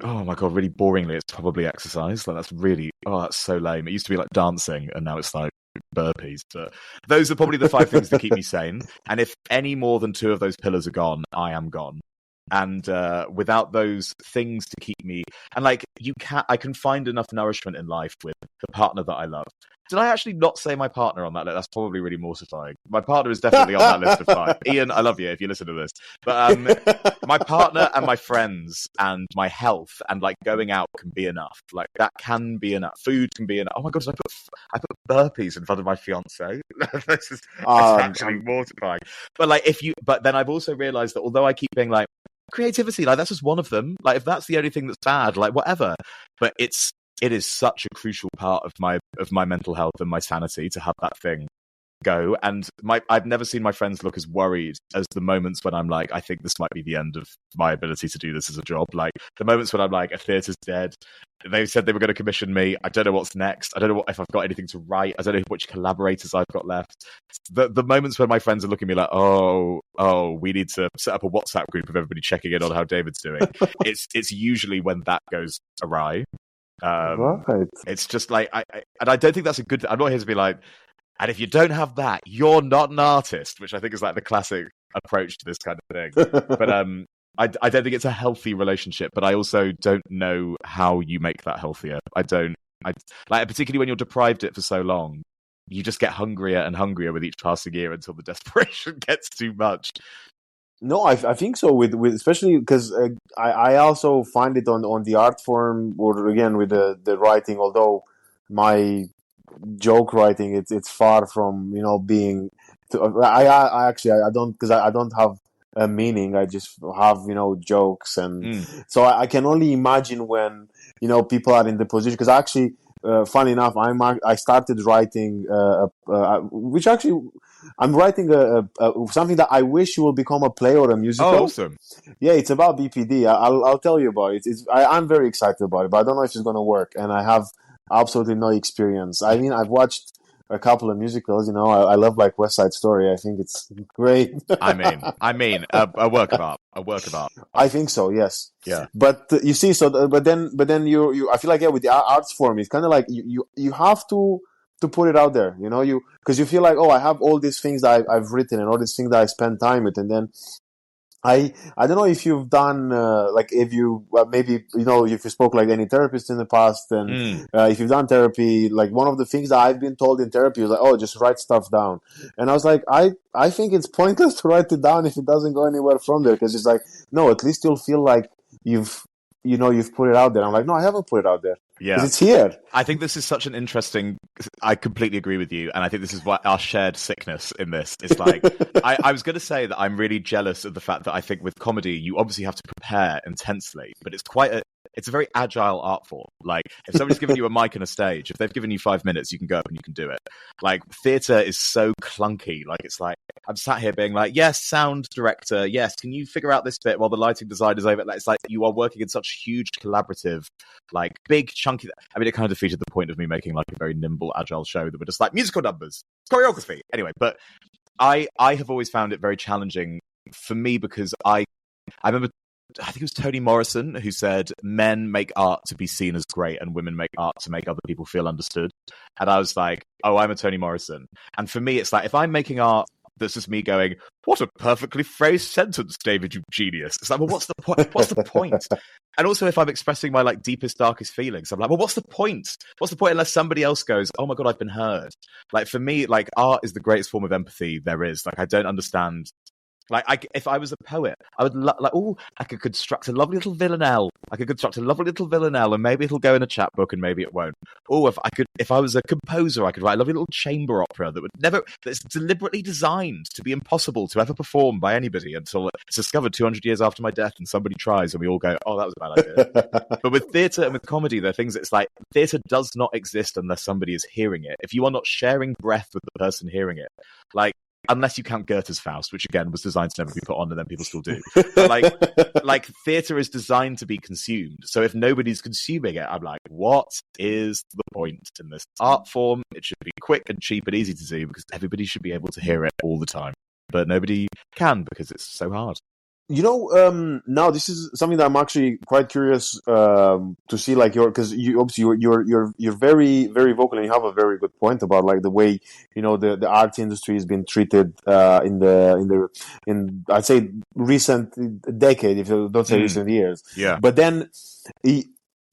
oh my god, really boringly, it's probably exercise. Like that's so lame. It used to be like dancing, and now it's like burpees. But those are probably the 5 things that keep me sane. And if any more than 2 of those pillars are gone, I am gone. And without those things to keep me, and like I can find enough nourishment in life with the partner that I love. Did I actually not say my partner on that list? That's probably really mortifying. My partner is definitely on that list of 5. Ian, I love you if you listen to this. But my partner and my friends and my health and like going out can be enough. Like that can be enough. Food can be enough. Oh my god, I put burpees in front of my fiance. It's actually mortifying. But like but then I've also realized that although I keep being like creativity, like that's just one of them. Like if that's the only thing that's bad, like whatever. But it is such a crucial part of my mental health and my sanity to have that thing go. And I've never seen my friends look as worried as the moments when I'm like, I think this might be the end of my ability to do this as a job. Like the moments when I'm like, a theatre's dead. They said they were going to commission me. I don't know what's next. I don't know if I've got anything to write. I don't know which collaborators I've got left. The moments when my friends are looking at me like, oh, we need to set up a WhatsApp group of everybody checking in on how David's doing. It's usually when that goes awry. Right. It's just like I don't think that's a good thing. I'm not here to be like, and if you don't have that, you're not an artist, which I think is like the classic approach to this kind of thing. But I don't think it's a healthy relationship, but I also don't know how you make that healthier. I like, particularly when you're deprived it for so long, you just get hungrier and hungrier with each passing year until the desperation gets too much. No, I think so. With especially because I also find it on the art form, or again with the writing. Although my joke writing, it's far from being. I actually I don't, because I don't have a meaning. I just have jokes, and so I can only imagine when people are in the position. Because actually, funny enough, I started writing, which actually. I'm writing something that I wish will become a play or a musical. Oh, awesome! Yeah, it's about BPD. I'll tell you about it. I'm very excited about it, but I don't know if it's going to work, and I have absolutely no experience. I mean, I've watched a couple of musicals. I love like West Side Story. I think it's great. I mean, a work of art. I think so. Yes. Yeah. But you see, but then you. I feel like with the arts form, it's kind of like you have to put it out there, because you feel like, I have all these things that I've written and all these things that I spend time with, and then I don't know if you've done like if you maybe if you spoke like any therapist in the past, and if you've done therapy, like one of the things that I've been told in therapy was like, just write stuff down, and I was like, I think it's pointless to write it down if it doesn't go anywhere from there, because it's like, no, at least you'll feel like you've put it out there. I'm like, no, I haven't put it out there. Yeah, because it's here. I think this is such an interesting. I completely agree with you, and I think this is what our shared sickness in this is like. I was going to say that I'm really jealous of the fact that I think with comedy you obviously have to prepare intensely, but it's a very agile art form. Like if somebody's given you a mic and a stage, if they've given you 5 minutes, you can go up and you can do it. Like theatre is so clunky. Like it's like I'm sat here being like, yes, sound director, yes, can you figure out this bit while the lighting design is over? Like, it's like you are working in such huge collaborative, like big chunky. I mean, it kind of defeated the point of me making like a very nimble, agile show that were just like musical numbers, choreography. Anyway, but I have always found it very challenging for me because I remember. I think it was Toni Morrison who said men make art to be seen as great and women make art to make other people feel understood. And I was like, I'm a Toni Morrison. And for me, it's like, if I'm making art that's just me going, what a perfectly phrased sentence, David, you genius. It's like, well, what's the point? What's the point? And also if I'm expressing my like deepest, darkest feelings, I'm like, well, what's the point? What's the point unless somebody else goes, oh my God, I've been heard. Like for me, like art is the greatest form of empathy there is. Like I don't understand Like, if I was a poet, I would I could construct a lovely little villanelle. And maybe it'll go in a chapbook, and maybe it won't. Oh, if I was a composer, I could write a lovely little chamber opera that's deliberately designed to be impossible to ever perform by anybody until it's discovered 200 years after my death, and somebody tries, and we all go, "Oh, that was a bad idea." But with theatre and with comedy, there are things that's like theatre does not exist unless somebody is hearing it. If you are not sharing breath with the person hearing it, like. Unless you count Goethe's Faust, which again was designed to never be put on, and then people still do. But like theatre is designed to be consumed. So if nobody's consuming it, I'm like, what is the point in this art form? It should be quick and cheap and easy to do because everybody should be able to hear it all the time. But nobody can because it's so hard. Now this is something that I'm actually quite curious to see, like because you obviously you're very, very vocal, and you have a very good point about like the way the art industry has been treated in I'd say recent decade, if you don't say recent years. Yeah. But then,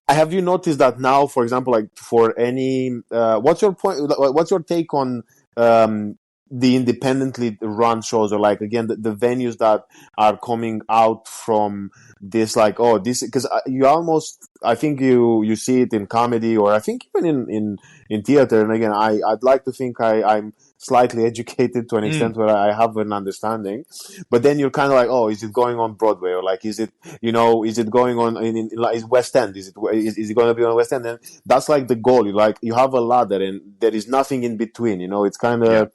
have you noticed that now, for example, like for any what's your point? What's your take on the independently run shows, or like again the venues that are coming out from this, like this, because you almost, I think you see it in comedy, or I think even in theater, and again I'd like to think I'm slightly educated to an extent where I have an understanding, but then you're kind of like, is it going on Broadway, or like is it going on in is West End, is it going to be on West End? And that's like the goal. You have a ladder and there is nothing in between, it's kind of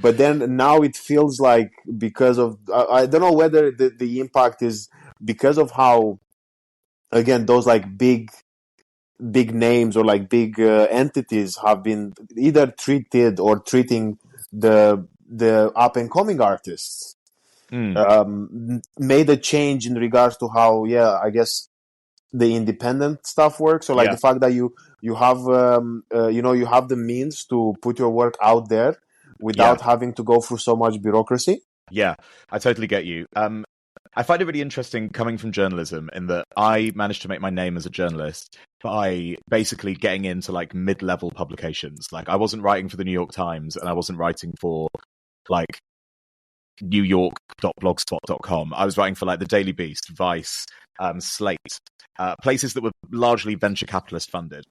But then now it feels like, because of I don't know whether the impact is because of how, again, those like big names or like big entities have been either treated or treating the up and coming artists, made a change in regards to how, I guess, the independent stuff works. So like the fact that you have you have the means to put your work out there without having to go through so much bureaucracy. Yeah, I totally get you. I find it really interesting coming from journalism, in that I managed to make my name as a journalist by basically getting into like mid-level publications. Like I wasn't writing for the New York Times, and I wasn't writing for like newyork.blogspot.com. I was writing for like the Daily Beast, Vice, Slate, places that were largely venture capitalist funded.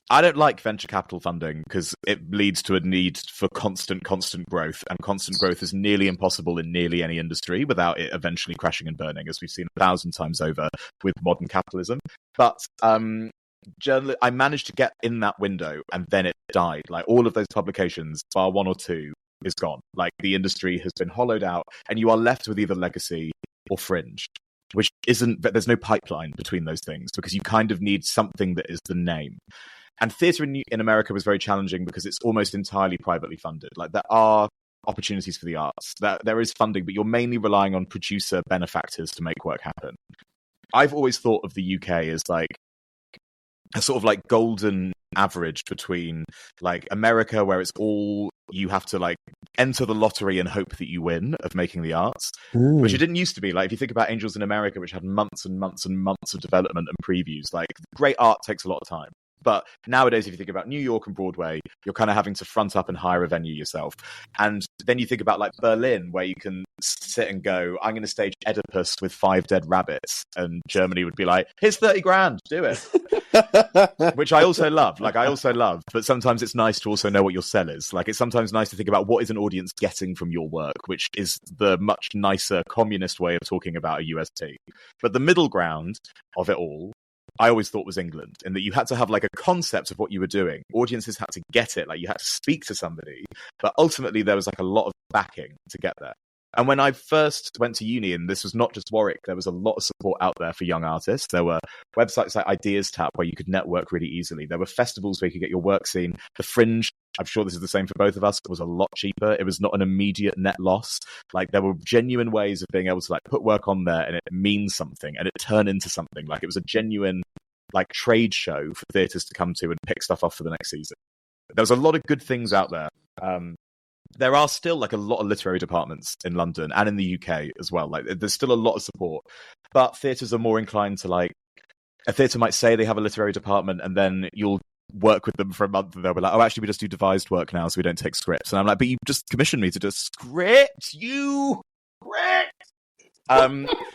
I don't like venture capital funding because it leads to a need for constant growth, and constant growth is nearly impossible in nearly any industry without it eventually crashing and burning, as we've seen 1,000 times over with modern capitalism. But I managed to get in that window, and then it died. Like all of those publications, bar one or two, is gone. Like the industry has been hollowed out, and you are left with either legacy or fringe, which isn't. But there's no pipeline between those things, because you kind of need something that is the name. And theatre in America was very challenging because it's almost entirely privately funded. Like there are opportunities for the arts, there is funding, but you're mainly relying on producer benefactors to make work happen. I've always thought of the UK as like a sort of like golden average between like America, where it's all you have to like enter the lottery and hope that you win of making the arts, which it didn't used to be. Like if you think about Angels in America, which had months and months and months of development and previews, like great art takes a lot of time. But nowadays, if you think about New York and Broadway, you're kind of having to front up and hire a venue yourself. And then you think about like Berlin, where you can sit and go, I'm going to stage Oedipus with 5 dead rabbits. And Germany would be like, here's 30 grand, do it. Which I also love. But sometimes it's nice to also know what your sell is. Like it's sometimes nice to think about what is an audience getting from your work, which is the much nicer communist way of talking about a USP. But the middle ground of it all, I always thought, was England, in that you had to have like a concept of what you were doing. Audiences had to get it, like you had to speak to somebody, but ultimately there was like a lot of backing to get there. And when I first went to uni, and this was not just Warwick, there was a lot of support out there for young artists. There were websites like Ideas Tap where you could network really easily. There were festivals where you could get your work seen. The Fringe, I'm sure this is the same for both of us, it was a lot cheaper. It was not an immediate net loss. Like there were genuine ways of being able to like put work on there and it means something and it turned into something. Like it was a genuine like trade show for theatres to come to and pick stuff off for the next season. There was a lot of good things out there. There are still like a lot of literary departments in London and in the UK as well. Like there's still a lot of support, but theatres are more inclined to like, a theatre might say they have a literary department and then you'll work with them for a month and they'll be like, oh, actually we just do devised work now, so we don't take scripts. And I'm like, but you just commissioned me to do a script, you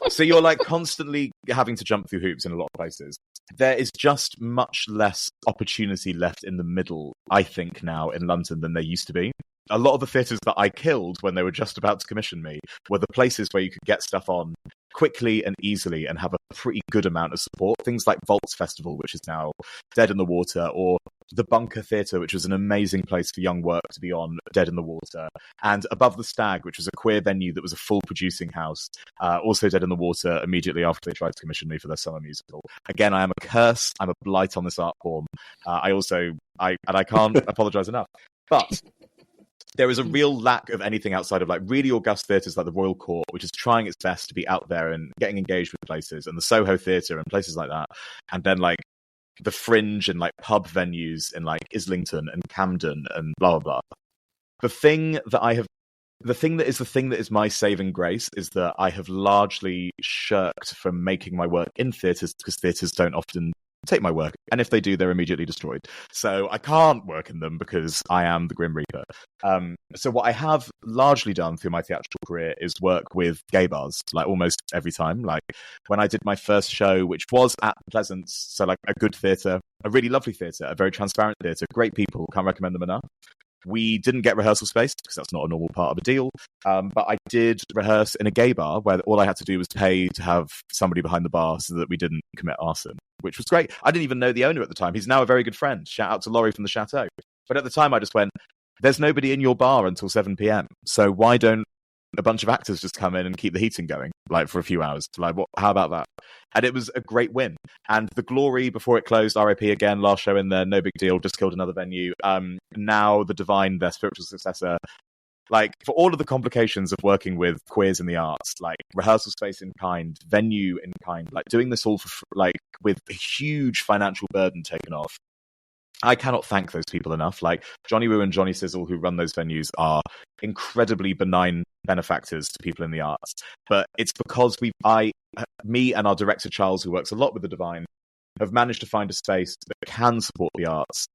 So you're like constantly having to jump through hoops in a lot of places. There is just much less opportunity left in the middle, I think, now in London than there used to be. A lot of the theatres that I killed when they were just about to commission me were the places where you could get stuff on quickly and easily and have a pretty good amount of support. Things like Volts Festival, which is now dead in the water, or the Bunker Theatre, which was an amazing place for young work to be on, dead in the water, and Above the Stag, which was a queer venue that was a full producing house, also dead in the water immediately after they tried to commission me for their summer musical. Again, I am a curse. I'm a blight on this art form. I can't apologise enough. But there is a real lack of anything outside of like really august theatres like the Royal Court, which is trying its best to be out there and getting engaged with places, and the Soho Theatre and places like that. And then like the fringe and like pub venues in like Islington and Camden and blah, blah, blah. The thing that is my saving grace is that I have largely shirked from making my work in theatres because theatres don't often take my work, and if they do, they're immediately destroyed. So I can't work in them because I am the Grim Reaper. So what I have largely done through my theatrical career is work with gay bars, like almost every time. Like when I did my first show, which was at Pleasance, so like a good theatre, a really lovely theatre, a very transparent theatre, great people, can't recommend them enough. We didn't get rehearsal space because that's not a normal part of a deal. But I did rehearse in a gay bar where all I had to do was pay to have somebody behind the bar so that we didn't commit arson, which was great. I didn't even know the owner at the time. He's now a very good friend. Shout out to Laurie from the Chateau. But at the time I just went, there's nobody in your bar until 7 p.m. So why don't a bunch of actors just come in and keep the heating going, like for a few hours? Like, how about that? And it was a great win. And the Glory, before it closed, RIP again, last show in there, no big deal, just killed another venue. Now the Divine, their spiritual successor, like for all of the complications of working with queers in the arts, like rehearsal space in kind, venue in kind, like doing this all for like with a huge financial burden taken off. I cannot thank those people enough. Like Johnny Woo and Johnny Sizzle, who run those venues, are incredibly benign benefactors to people in the arts. But it's because me and our director Charles, who works a lot with the Divine, have managed to find a space that can support the arts.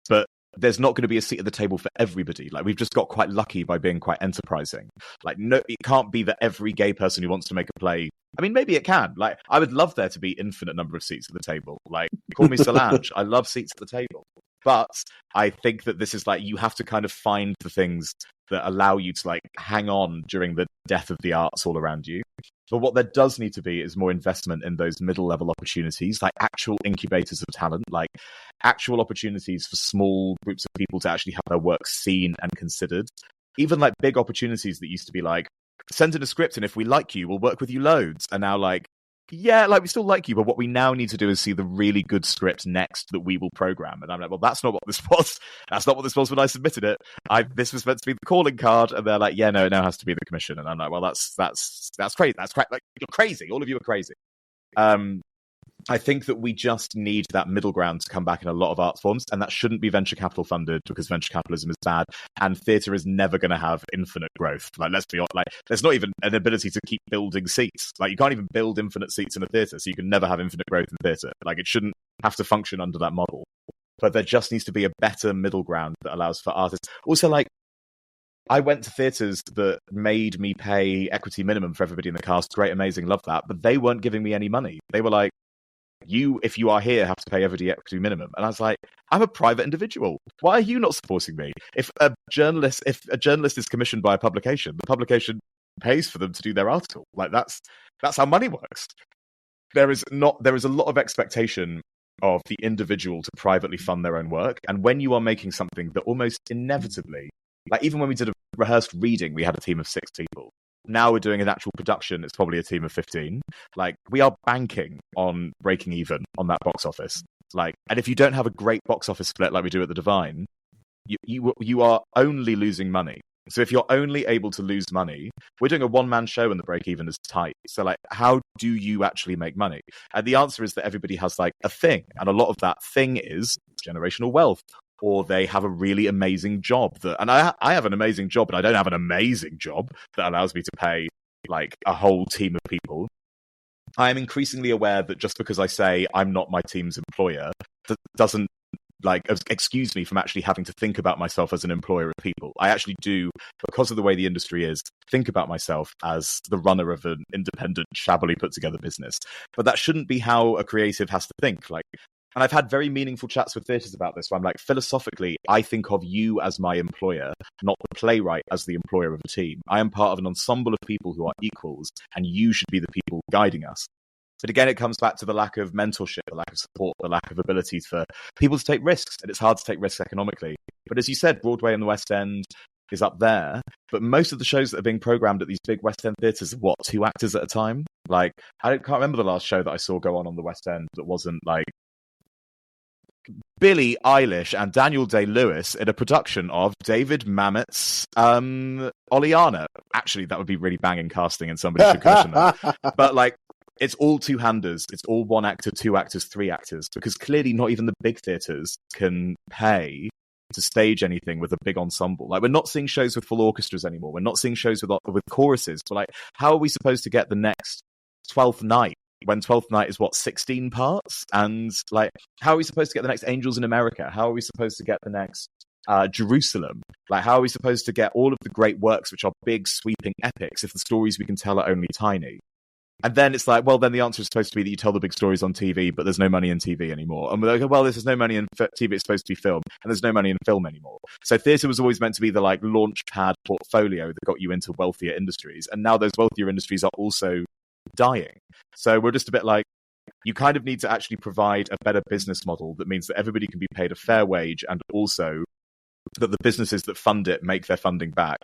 But there's not going to be a seat at the table for everybody. Like we've just got quite lucky by being quite enterprising. Like no, it can't be that every gay person who wants to make a play. I mean, maybe it can. Like I would love there to be infinite number of seats at the table. Like call me Solange. I love seats at the table. But I think that this is like you have to kind of find the things that allow you to like hang on during the death of the arts all around you. But what there does need to be is more investment in those middle level opportunities, like actual incubators of talent, like actual opportunities for small groups of people to actually have their work seen and considered. Even like big opportunities that used to be like, send in a script and if we like you, we'll work with you loads. And now like, yeah, like we still like you, but what we now need to do is see the really good script next that we will program. And I'm like, well, that's not what this was. That's not what this was when I submitted it. This was meant to be the calling card, and they're like, yeah, no, it now has to be the commission. And I'm like, well, that's crazy. Like you're crazy. All of you are crazy. I think that we just need that middle ground to come back in a lot of art forms, and that shouldn't be venture capital funded because venture capitalism is bad, and theatre is never going to have infinite growth. Like, let's be honest, like, there's not even an ability to keep building seats. Like, you can't even build infinite seats in a theatre, so you can never have infinite growth in theatre. Like, it shouldn't have to function under that model. But there just needs to be a better middle ground that allows for artists. Also, like, I went to theatres that made me pay equity minimum for everybody in the cast. Great, amazing, love that. But they weren't giving me any money. They were like, you, if you are here, have to pay everybody equity minimum. And I was like, I'm a private individual. Why are you not supporting me? If a journalist is commissioned by a publication, the publication pays for them to do their article. Like that's how money works. There is a lot of expectation of the individual to privately fund their own work. And when you are making something that almost inevitably, like even when we did a rehearsed reading, we had a team of 6 people. Now we're doing an actual production, it's probably a team of 15. Like, we are banking on breaking even on that box office. Like, and if you don't have a great box office split like we do at the Divine, you are only losing money. So if you're only able to lose money, we're doing a one-man show and the break even is tight. So like, how do you actually make money? And the answer is that everybody has like a thing. And a lot of that thing is generational wealth. Or they have a really amazing job and I have an amazing job, but I don't have an amazing job that allows me to pay like a whole team of people. I am increasingly aware that just because I say I'm not my team's employer, that doesn't excuse me from actually having to think about myself as an employer of people. I actually do, because of the way the industry is, think about myself as the runner of an independent, shabbily put together business. But that shouldn't be how a creative has to think. And I've had very meaningful chats with theatres about this, where I'm like, philosophically, I think of you as my employer, not the playwright as the employer of a team. I am part of an ensemble of people who are equals, and you should be the people guiding us. But again, it comes back to the lack of mentorship, the lack of support, the lack of ability for people to take risks. And it's hard to take risks economically. But as you said, Broadway and the West End is up there. But most of the shows that are being programmed at these big West End theatres are, 2 actors at a time? I can't remember the last show that I saw go on the West End that wasn't Billie Eilish and Daniel Day-Lewis in a production of David Mamet's Oleana. Actually, that would be really banging casting, and somebody should commission that. But it's all two-handers. It's all 1 actor, 2 actors, 3 actors, because clearly not even the big theatres can pay to stage anything with a big ensemble. We're not seeing shows with full orchestras anymore. We're not seeing shows with choruses. But how are we supposed to get the next 12th Night when 12th Night is 16 parts? And how are we supposed to get the next Angels in America? How are we supposed to get the next Jerusalem? How are we supposed to get all of the great works which are big, sweeping epics if the stories we can tell are only tiny? And then it's then the answer is supposed to be that you tell the big stories on TV, but there's no money in TV anymore. And we're like, there's no money in TV, it's supposed to be film, and there's no money in film anymore. So theatre was always meant to be the launch pad portfolio that got you into wealthier industries. And now those wealthier industries are also dying. So we're just a bit you kind of need to actually provide a better business model that means that everybody can be paid a fair wage, and also that the businesses that fund it make their funding back.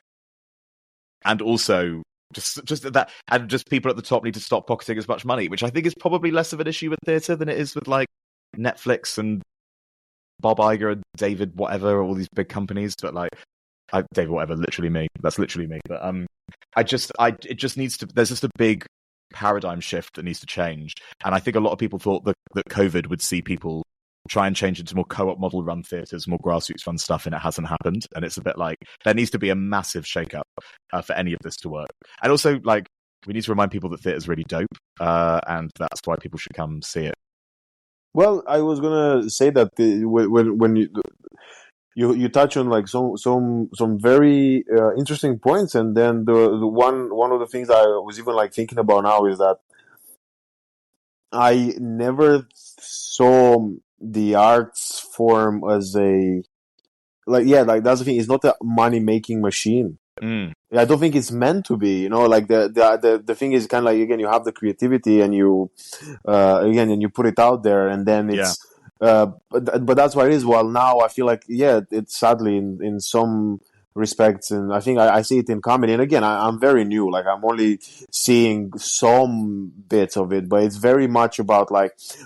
And also just that, and just people at the top need to stop pocketing as much money, which I think is probably less of an issue with theatre than it is with Netflix and Bob Iger and David whatever, all these big companies. But David whatever, literally me. That's literally me. But it just needs to. There's just a big paradigm shift that needs to change. And I think a lot of people thought that COVID would see people try and change into more co-op model run theatres, more grassroots run stuff, and it hasn't happened. And it's a bit there needs to be a massive shake-up for any of this to work. And also, we need to remind people that theatre's really dope, and that's why people should come see it. Well, I was gonna say that when you touch on some very interesting points, and then the one of the things I was even thinking about now is that I never saw the arts form as a that's the thing. It's not a money making machine. I don't think it's meant to be. The thing is kind of again, you have the creativity and you and you put it out there, and then it's but that's what it is. Well, now I feel it's sadly in some respects, and I think I see it in comedy. And again, I'm very new. I'm only seeing some bits of it, but it's very much about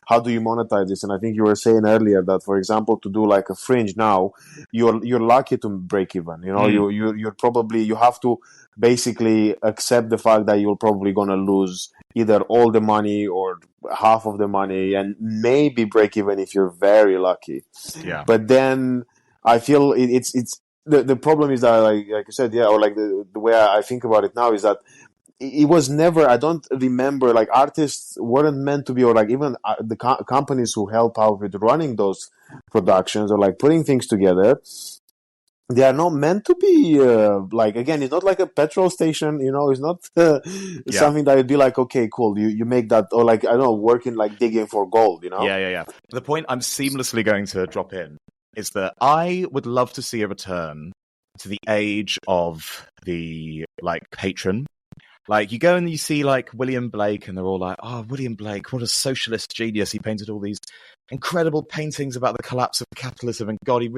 how do you monetize this? And I think you were saying earlier that, for example, to do a Fringe now, you're lucky to break even. You're probably, you have to basically accept the fact that you're probably gonna lose either all the money or half of the money, and maybe break even if you're very lucky. Yeah. But then I feel it's the problem is that, like you said, or the way I think about it now is that it was never, I don't remember, artists weren't meant to be, or even the companies who help out with running those productions or putting things together, they are not meant to be, again, it's not like a petrol station, it's not something that would be okay, cool, you make that, or I don't know, working, digging for gold, Yeah. The point I'm seamlessly going to drop in is that I would love to see a return to the age of the patron. You go and you see William Blake, and they're all oh, William Blake, what a socialist genius. He painted all these incredible paintings about the collapse of capitalism, and God, he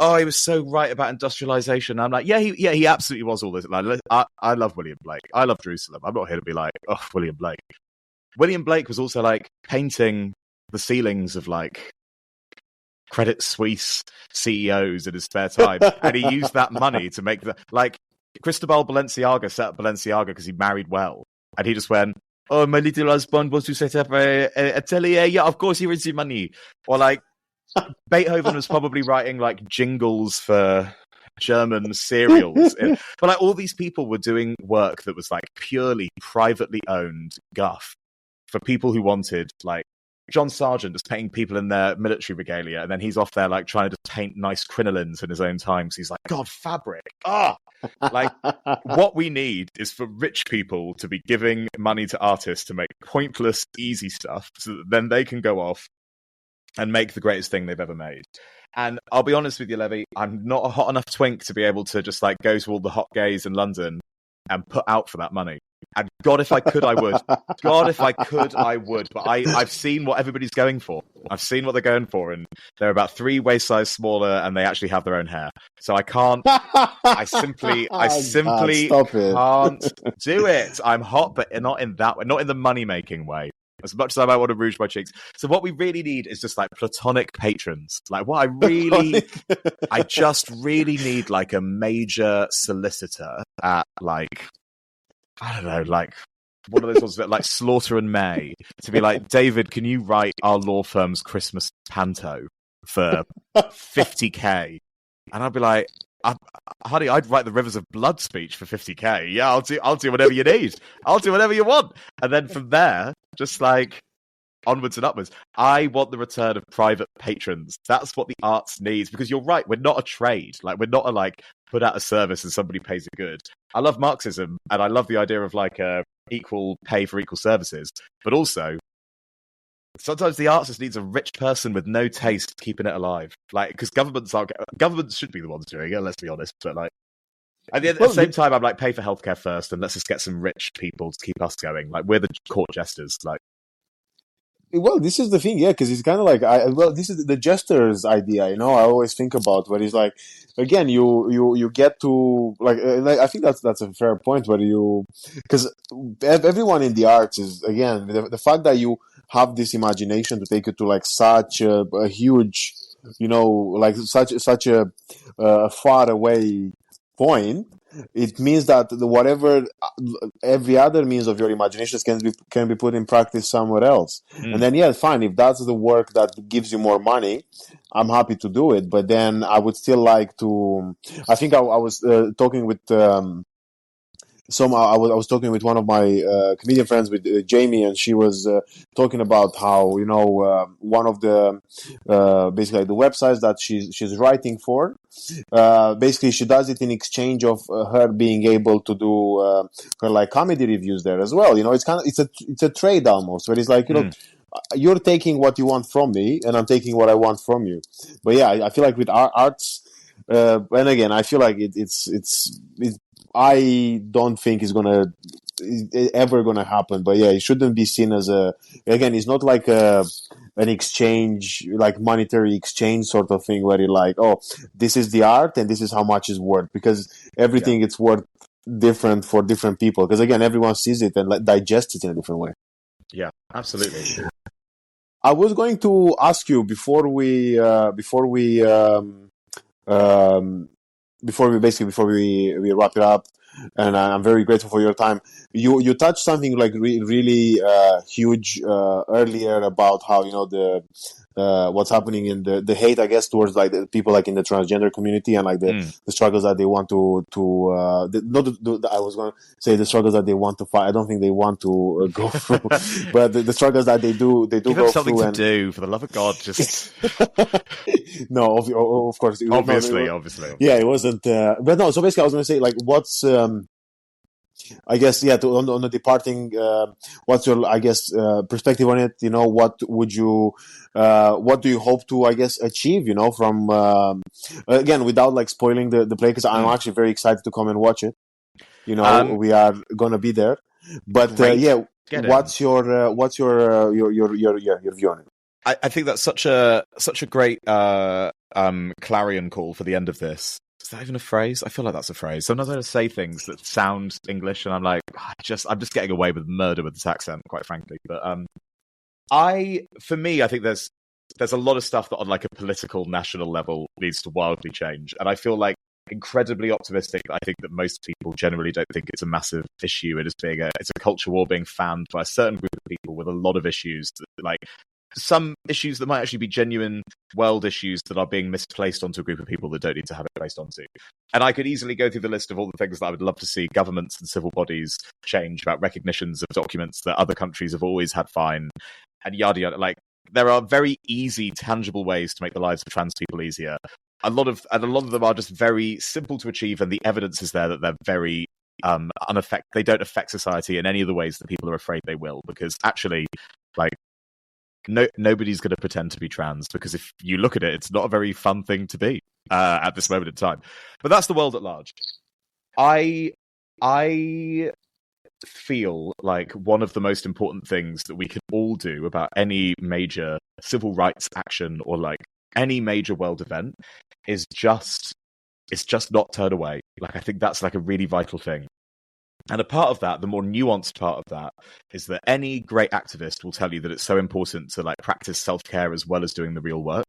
was so right about industrialization. I'm he absolutely was all this. I love William Blake. I love Jerusalem. I'm not here to be oh, William Blake. William Blake was also painting the ceilings of Credit Suisse CEOs in his spare time, and he used that money to make Cristobal Balenciaga set up Balenciaga because he married well, and he just went, "Oh, my little husband wants to set up a atelier. Yeah, of course he wants the money." Or Beethoven was probably writing jingles for German cereals, but all these people were doing work that was purely privately owned guff for people who wanted John Sargent just painting people in their military regalia, and then he's off there like trying to paint nice crinolines in his own time. So he's like, God, fabric. Like, what we need is for rich people to be giving money to artists to make pointless, easy stuff, so that then they can go off and make the greatest thing they've ever made. And I'll be honest with you, Levy, I'm not a hot enough twink to be able to just like go to all the hot gays in London and put out for that money. And God, if I could, I would. God, if I could, I would. But I've seen what everybody's going for. I've seen what they're going for, and they're about 3 waist size smaller, and they actually have their own hair. So I can't. I simply can't do it. I'm hot, but not in that way. Not in the money making way. As much as I might want to rouge my cheeks. So what we really need is just like platonic patrons. Like what I just really need like a major solicitor at like, I don't know, like one of those ones that like Slaughter and May to be like, David, can you write our law firm's Christmas panto for 50k? And I'd be like, honey, I'd write the Rivers of Blood speech for 50k. Yeah, I'll do whatever you need. I'll do whatever you want. And then from there, just like onwards and upwards. I want the return of private patrons. That's what the arts needs. Because you're right, we're not a trade. Like we're not a like put out a service and somebody pays it good. I love Marxism and I love the idea of like equal pay for equal services. But also, sometimes the arts just needs a rich person with no taste keeping it alive. Like, because governments should be the ones doing it, let's be honest. But like, at the same time, I'm like, pay for healthcare first, and let's just get some rich people to keep us going. Like, we're the court jesters. Like, well, this is the thing, yeah, because it's kind of like, this is the jester's idea, I always think about, where it's like, again, you get to, like I think that's a fair point, where because everyone in the arts is, again, the fact that you have this imagination to take it to like such a huge, like such a far away point, it means that whatever every other means of your imagination can be put in practice somewhere else. And then, yeah, fine. If that's the work that gives you more money, I'm happy to do it. But then I would still like to. I think I was talking with. I was talking with one of my comedian friends, with Jamie, and she was talking about how one of the basically the websites that she's writing for, basically she does it in exchange of her being able to do her like comedy reviews there as well. It's a trade almost, where it's like you're taking what you want from me, and I'm taking what I want from you. But yeah, I feel like with arts, and again, I feel like it's I don't think it's ever gonna happen. But yeah, it shouldn't be seen as it's not like an exchange, like monetary exchange sort of thing, where you're like, oh, this is the art and this is how much it's worth, because everything it's worth different for different people. Because again, everyone sees it and digests it in a different way. Yeah, absolutely. I was going to ask you before we wrap it up, and I'm very grateful for your time. You touched something like really huge earlier about how the what's happening in the hate, I guess, towards like the people like in the transgender community, and like the struggles that they want I was going to say the struggles that they want to fight. I don't think they want to go through, but the struggles that they do Give go them something through. To do, for the love of God, just no, of course, obviously. Yeah, it wasn't. But no, so basically, I was going to say like, what's I guess, yeah, on the departing, what's your, I guess, perspective on it? What do you hope to, I guess, achieve, from, again, without like spoiling the play, because I'm actually very excited to come and watch it. We are going to be there. But, what's your view on it? I think that's such a great, clarion call for the end of this. Is that even a phrase? I feel like that's a phrase. Sometimes I say things that sound English, and I'm like, I'm just getting away with murder with this accent, quite frankly. But for me, I think there's a lot of stuff that on like a political national level needs to wildly change, and I feel like incredibly optimistic. I think that most people generally don't think it's a massive issue. It's a culture war being fanned by a certain group of people with a lot of issues that, like, some issues that might actually be genuine world issues that are being misplaced onto a group of people that don't need to have it placed onto. And I could easily go through the list of all the things that I would love to see governments and civil bodies change about recognitions of documents that other countries have always had fine, and yada yada. Like, there are very easy, tangible ways to make the lives of trans people easier. A lot of them are just very simple to achieve, and the evidence is there that they're very they don't affect society in any of the ways that people are afraid they will. Because actually, like, nobody's going to pretend to be trans, because if you look at it, it's not a very fun thing to be at this moment in time. But that's the world at large. I feel like one of the most important things that we can all do about any major civil rights action or like any major world event is just not turn away. Like, I think that's like a really vital thing. And a part of that, the more nuanced part of that, is that any great activist will tell you that it's so important to like practice self-care as well as doing the real work.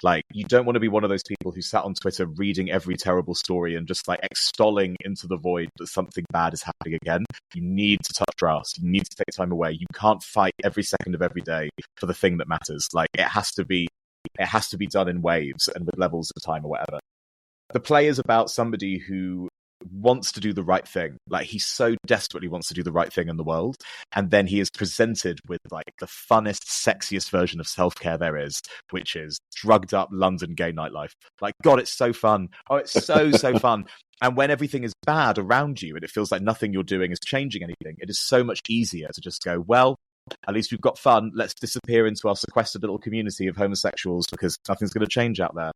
Like, you don't want to be one of those people who sat on Twitter reading every terrible story and just like extolling into the void that something bad is happening again. You need to touch grass. You need to take time away. You can't fight every second of every day for the thing that matters. Like, it has to be done in waves and with levels of time or whatever. The play is about somebody who wants to do the right thing. Like, he so desperately wants to do the right thing in the world, and then he is presented with like the funnest, sexiest version of self-care there is, which is drugged up London gay nightlife. Like, God, it's so fun. Oh, it's so fun. And when everything is bad around you and it feels like nothing you're doing is changing anything, it is so much easier to just go, well, at least we've got fun. Let's disappear into our sequestered little community of homosexuals because nothing's going to change out there.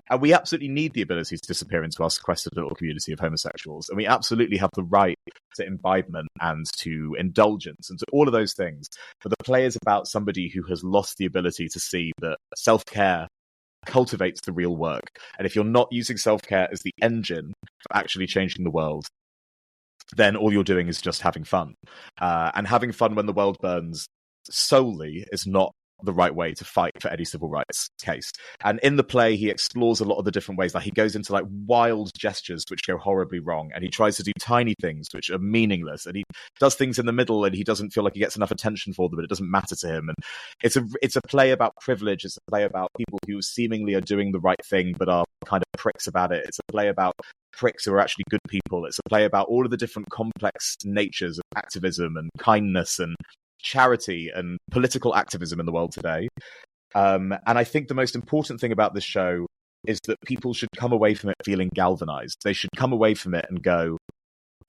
And we absolutely need the ability to disappear into our sequestered little community of homosexuals. And we absolutely have the right to imbibement and to indulgence and to all of those things. But the play is about somebody who has lost the ability to see that self-care cultivates the real work. And if you're not using self-care as the engine for actually changing the world, then all you're doing is just having fun. And having fun when the world burns solely is not the right way to fight for any civil rights case. And in the play, he explores a lot of the different ways. Like, he goes into like wild gestures which go horribly wrong, and he tries to do tiny things which are meaningless, and he does things in the middle and he doesn't feel like he gets enough attention for them, but it doesn't matter to him. And it's a play about privilege. It's a play about people who seemingly are doing the right thing but are kind of pricks about it. It's a play about pricks who are actually good people. It's a play about all of the different complex natures of activism and kindness and charity and political activism in the world today. And I think the most important thing about this show is that people should come away from it feeling galvanized. They should come away from it and go,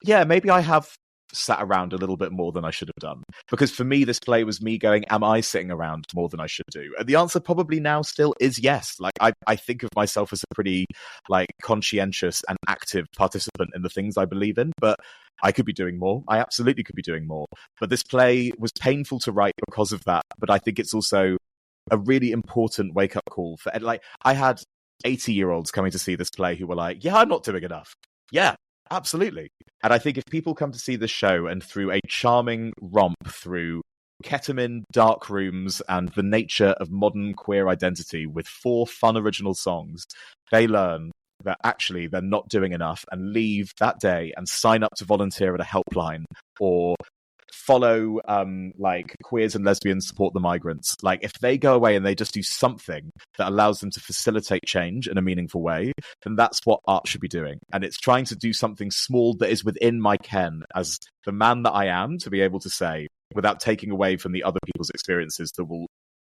yeah, maybe I have sat around a little bit more than I should have done. Because for me, this play was me going, am I sitting around more than I should do? And the answer probably now still is yes. Like, I think of myself as a pretty like conscientious and active participant in the things I believe in, but I could be doing more. I absolutely could be doing more. But this play was painful to write because of that. But I think it's also a really important wake-up call for, like, I had 80-year-olds coming to see this play who were like, yeah, I'm not doing enough. Yeah, absolutely. And I think if people come to see this show and through a charming romp through ketamine, dark rooms, and the nature of modern queer identity with 4 fun original songs, they learn that actually they're not doing enough and leave that day and sign up to volunteer at a helpline or follow like queers and lesbians support the migrants. Like, if they go away and they just do something that allows them to facilitate change in a meaningful way, then that's what art should be doing. And it's trying to do something small that is within my ken as the man that I am to be able to say, without taking away from the other people's experiences that will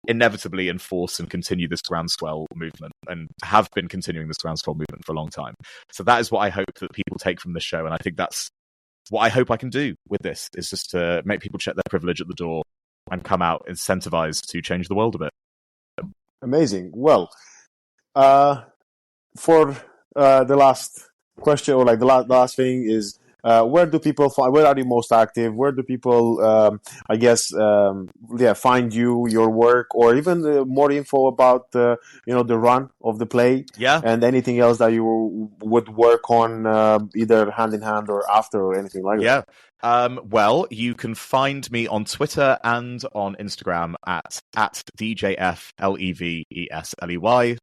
inevitably enforce and continue this groundswell movement and have been continuing this groundswell movement for a long time. So that is what I hope that people take from this show. And I think that's what I hope I can do with this, is just to make people check their privilege at the door and come out incentivized to change the world a bit. Amazing. Well, for the last question, or like the last thing is, where do people find? Where are you most active? Where do people, find you, your work, or even more info about the run of the play? Yeah, and anything else that you would work on, either hand in hand or after, or anything like that. Yeah. Well, you can find me on Twitter and on Instagram at DJFLevesley.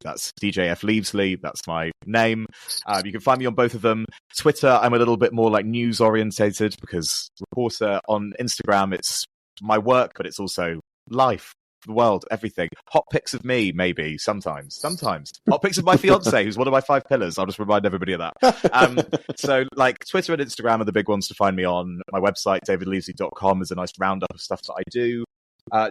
That's DJF Levesley. That's my name. You can find me on both of them. Twitter, I'm a little bit more like news orientated because reporter. On Instagram, it's my work, but it's also life, the world, everything. Hot pics of me, maybe, sometimes. Hot pics of my fiance, who's one of my 5 pillars. I'll just remind everybody of that. So, like, Twitter and Instagram are the big ones to find me on. My website, davidlevesley.com, is a nice roundup of stuff that I do.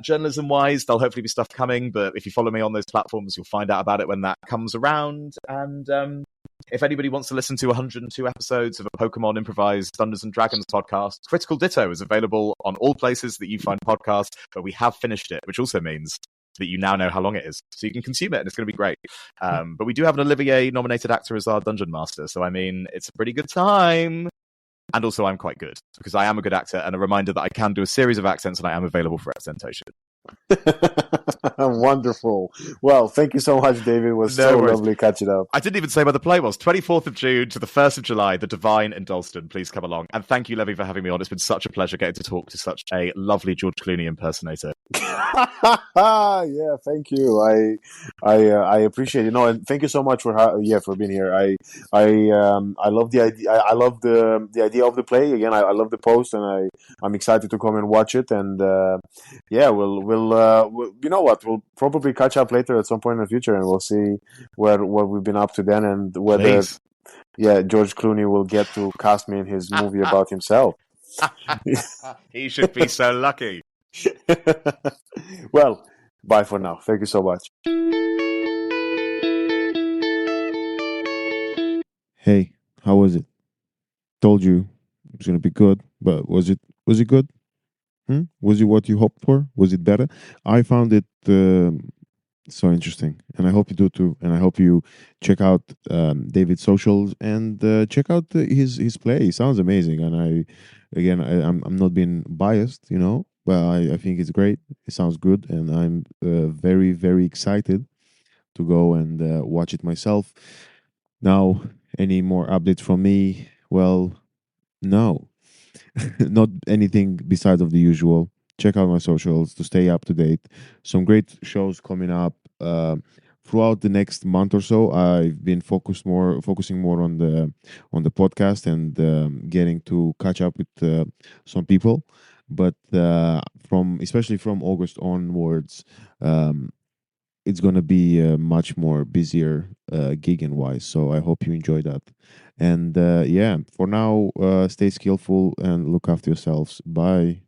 Journalism-wise, there'll hopefully be stuff coming, but if you follow me on those platforms, you'll find out about it when that comes around. And if anybody wants to listen to 102 episodes of a Pokemon improvised Dungeons and Dragons podcast, Critical Ditto is available on all places that you find podcasts, but we have finished it, which also means that you now know how long it is, so you can consume it, and it's going to be great. But we do have an Olivier-nominated actor as our Dungeon Master, so I mean, it's a pretty good time. And also, I'm quite good, because I am a good actor, and a reminder that I can do a series of accents, and I am available for representation. Wonderful. Well, thank you so much, David. It was so lovely catching up. I didn't even say where the play was. 24th of June to the 1st of July, The Divine in Dalston. Please come along. And thank you, Levy, for having me on. It's been such a pleasure getting to talk to such a lovely George Clooney impersonator. Yeah, thank you. I appreciate it. No, and thank you so much for being here. I love the idea. I love the idea of the play. Again, I love the post, and I'm excited to come and watch it. And we'll you know what? We'll probably catch up later at some point in the future, and we'll see what we've been up to then, and whether George Clooney will get to cast me in his movie about himself. He should be so lucky. Well, bye for now. Thank you so much. Hey, how was it? Told you it was gonna be good, but was it good? Was it what you hoped for? Was it better? I found it so interesting, and I hope you do too. And I hope you check out David's socials and check out his play. It sounds amazing, and I'm not being biased, but I think it's great. It sounds good, and I'm very, very excited to go and watch it myself. Now, any more updates from me? Well, no. Not anything besides of the usual. Check out my socials to stay up to date. Some great shows coming up throughout the next month or so. I've been focusing more on the podcast and getting to catch up with some people. But especially from August onwards, it's gonna be a much more busier gigging wise. So I hope you enjoy that. And for now, stay skillful and look after yourselves. Bye.